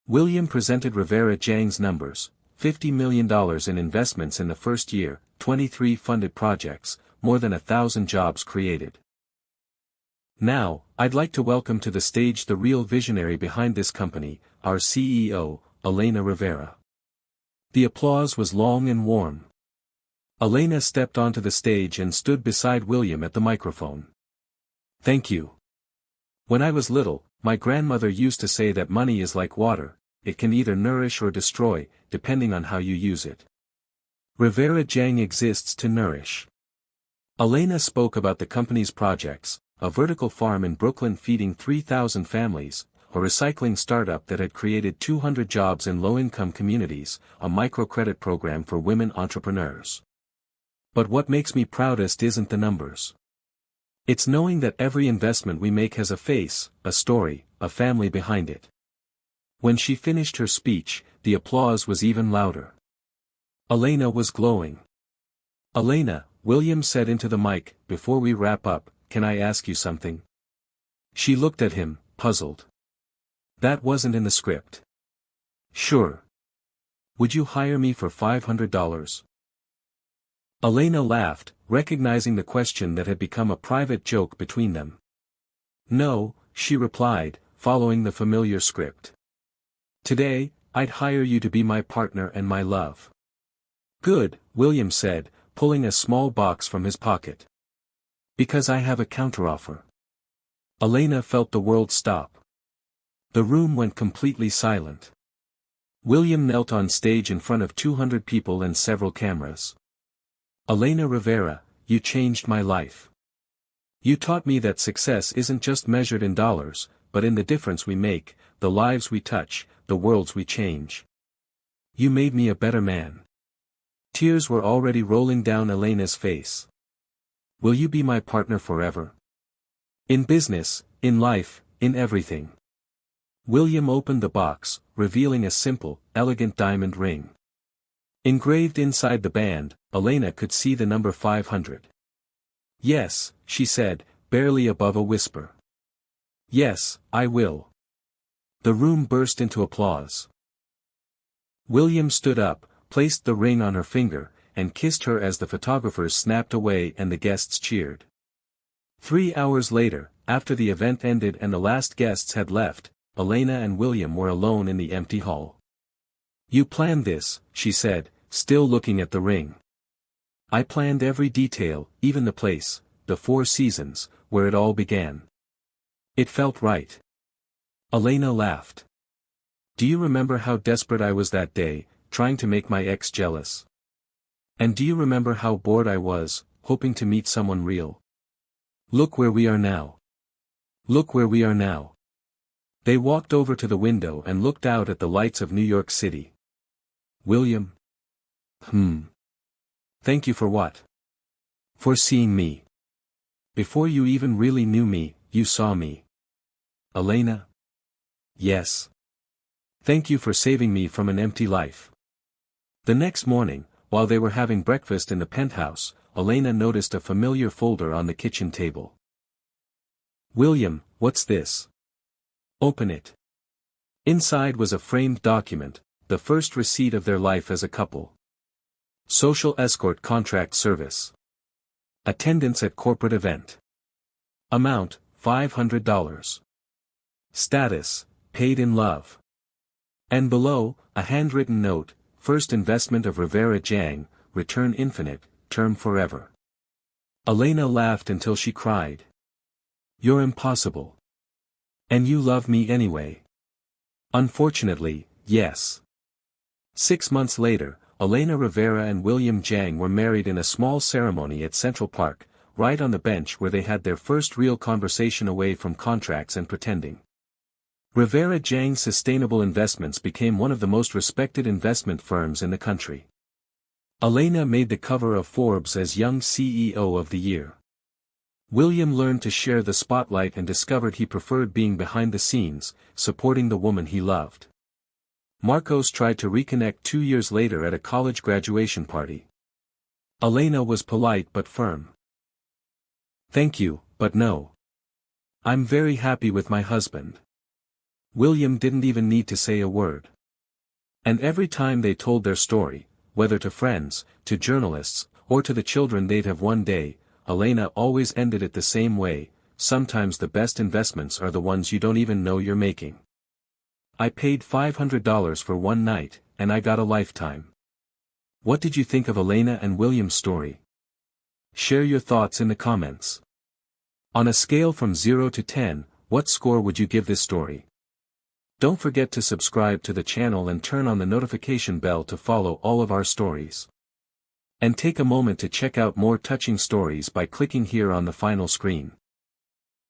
William presented Rivera Jiang's numbers: $50 million in investments in the first year, 23 funded projects, more than 1,000 jobs created. "Now, I'd like to welcome to the stage the real visionary behind this company, our CEO, Elena Rivera." The applause was long and warm. Elena stepped onto the stage and stood beside William at the microphone. "Thank you. When I was little, my grandmother used to say that money is like water, it can either nourish or destroy, depending on how you use it. Rivera Jiang exists to nourish." Elena spoke about the company's projects: a vertical farm in Brooklyn feeding 3,000 families, a recycling startup that had created 200 jobs in low-income communities, a microcredit program for women entrepreneurs. "But what makes me proudest isn't the numbers. It's knowing that every investment we make has a face, a story, a family behind it." When she finished her speech, the applause was even louder. Elena was glowing. "Elena," William said into the mic, "before we wrap up, can I ask you something?" She looked at him, puzzled. "That wasn't in the script." "Sure. Would you hire me for $500? Elena laughed, recognizing the question that had become a private joke between them. No, she replied, following the familiar script. Today, I'd hire you to be my partner and my love. Good, William said, pulling a small box from his pocket. Because I have a counteroffer. Elena felt the world stop. The room went completely silent. William knelt on stage in front of 200 people and several cameras. Elena Rivera, you changed my life. You taught me that success isn't just measured in dollars, but in the difference we make, the lives we touch, the worlds we change. You made me a better man. Tears were already rolling down Elena's face. Will you be my partner forever? In business, in life, in everything. William opened the box, revealing a simple, elegant diamond ring. Engraved inside the band, Elena could see the number 500. Yes, she said, barely above a whisper. Yes, I will. The room burst into applause. William stood up, placed the ring on her finger, and kissed her as the photographers snapped away and the guests cheered. 3 hours later, after the event ended and the last guests had left, Elena and William were alone in the empty hall. You planned this, she said, still looking at the ring. I planned every detail, even the place, the 4 seasons, where it all began. It felt right. Elena laughed. Do you remember how desperate I was that day, trying to make my ex jealous? And do you remember how bored I was, hoping to meet someone real? Look where we are now. Look where we are now. They walked over to the window and looked out at the lights of New York City. William? Thank you for what? For seeing me. Before you even really knew me, you saw me. Elena? Yes. Thank you for saving me from an empty life. The next morning, while they were having breakfast in the penthouse, Elena noticed a familiar folder on the kitchen table. William, what's this? Open it. Inside was a framed document, the first receipt of their life as a couple. Social escort contract service. Attendance at corporate event. Amount, $500. Status, paid in love. And below, a handwritten note, first investment of Rivera Jang, return infinite, term forever. Elena laughed until she cried. You're impossible. And you love me anyway. Unfortunately, yes. 6 months later, Elena Rivera and William Jang were married in a small ceremony at Central Park, right on the bench where they had their first real conversation away from contracts and pretending. Rivera Jang's sustainable investments became one of the most respected investment firms in the country. Elena made the cover of Forbes as Young CEO of the Year. William learned to share the spotlight and discovered he preferred being behind the scenes, supporting the woman he loved. Marcos tried to reconnect 2 years later at a college graduation party. Elena was polite but firm. Thank you, but no. I'm very happy with my husband. William didn't even need to say a word. And every time they told their story, whether to friends, to journalists, or to the children they'd have one day, Elena always ended it the same way, sometimes the best investments are the ones you don't even know you're making. I paid $500 for one night, and I got a lifetime. What did you think of Elena and William's story? Share your thoughts in the comments. On a scale from 0 to 10, what score would you give this story? Don't forget to subscribe to the channel and turn on the notification bell to follow all of our stories. And take a moment to check out more touching stories by clicking here on the final screen.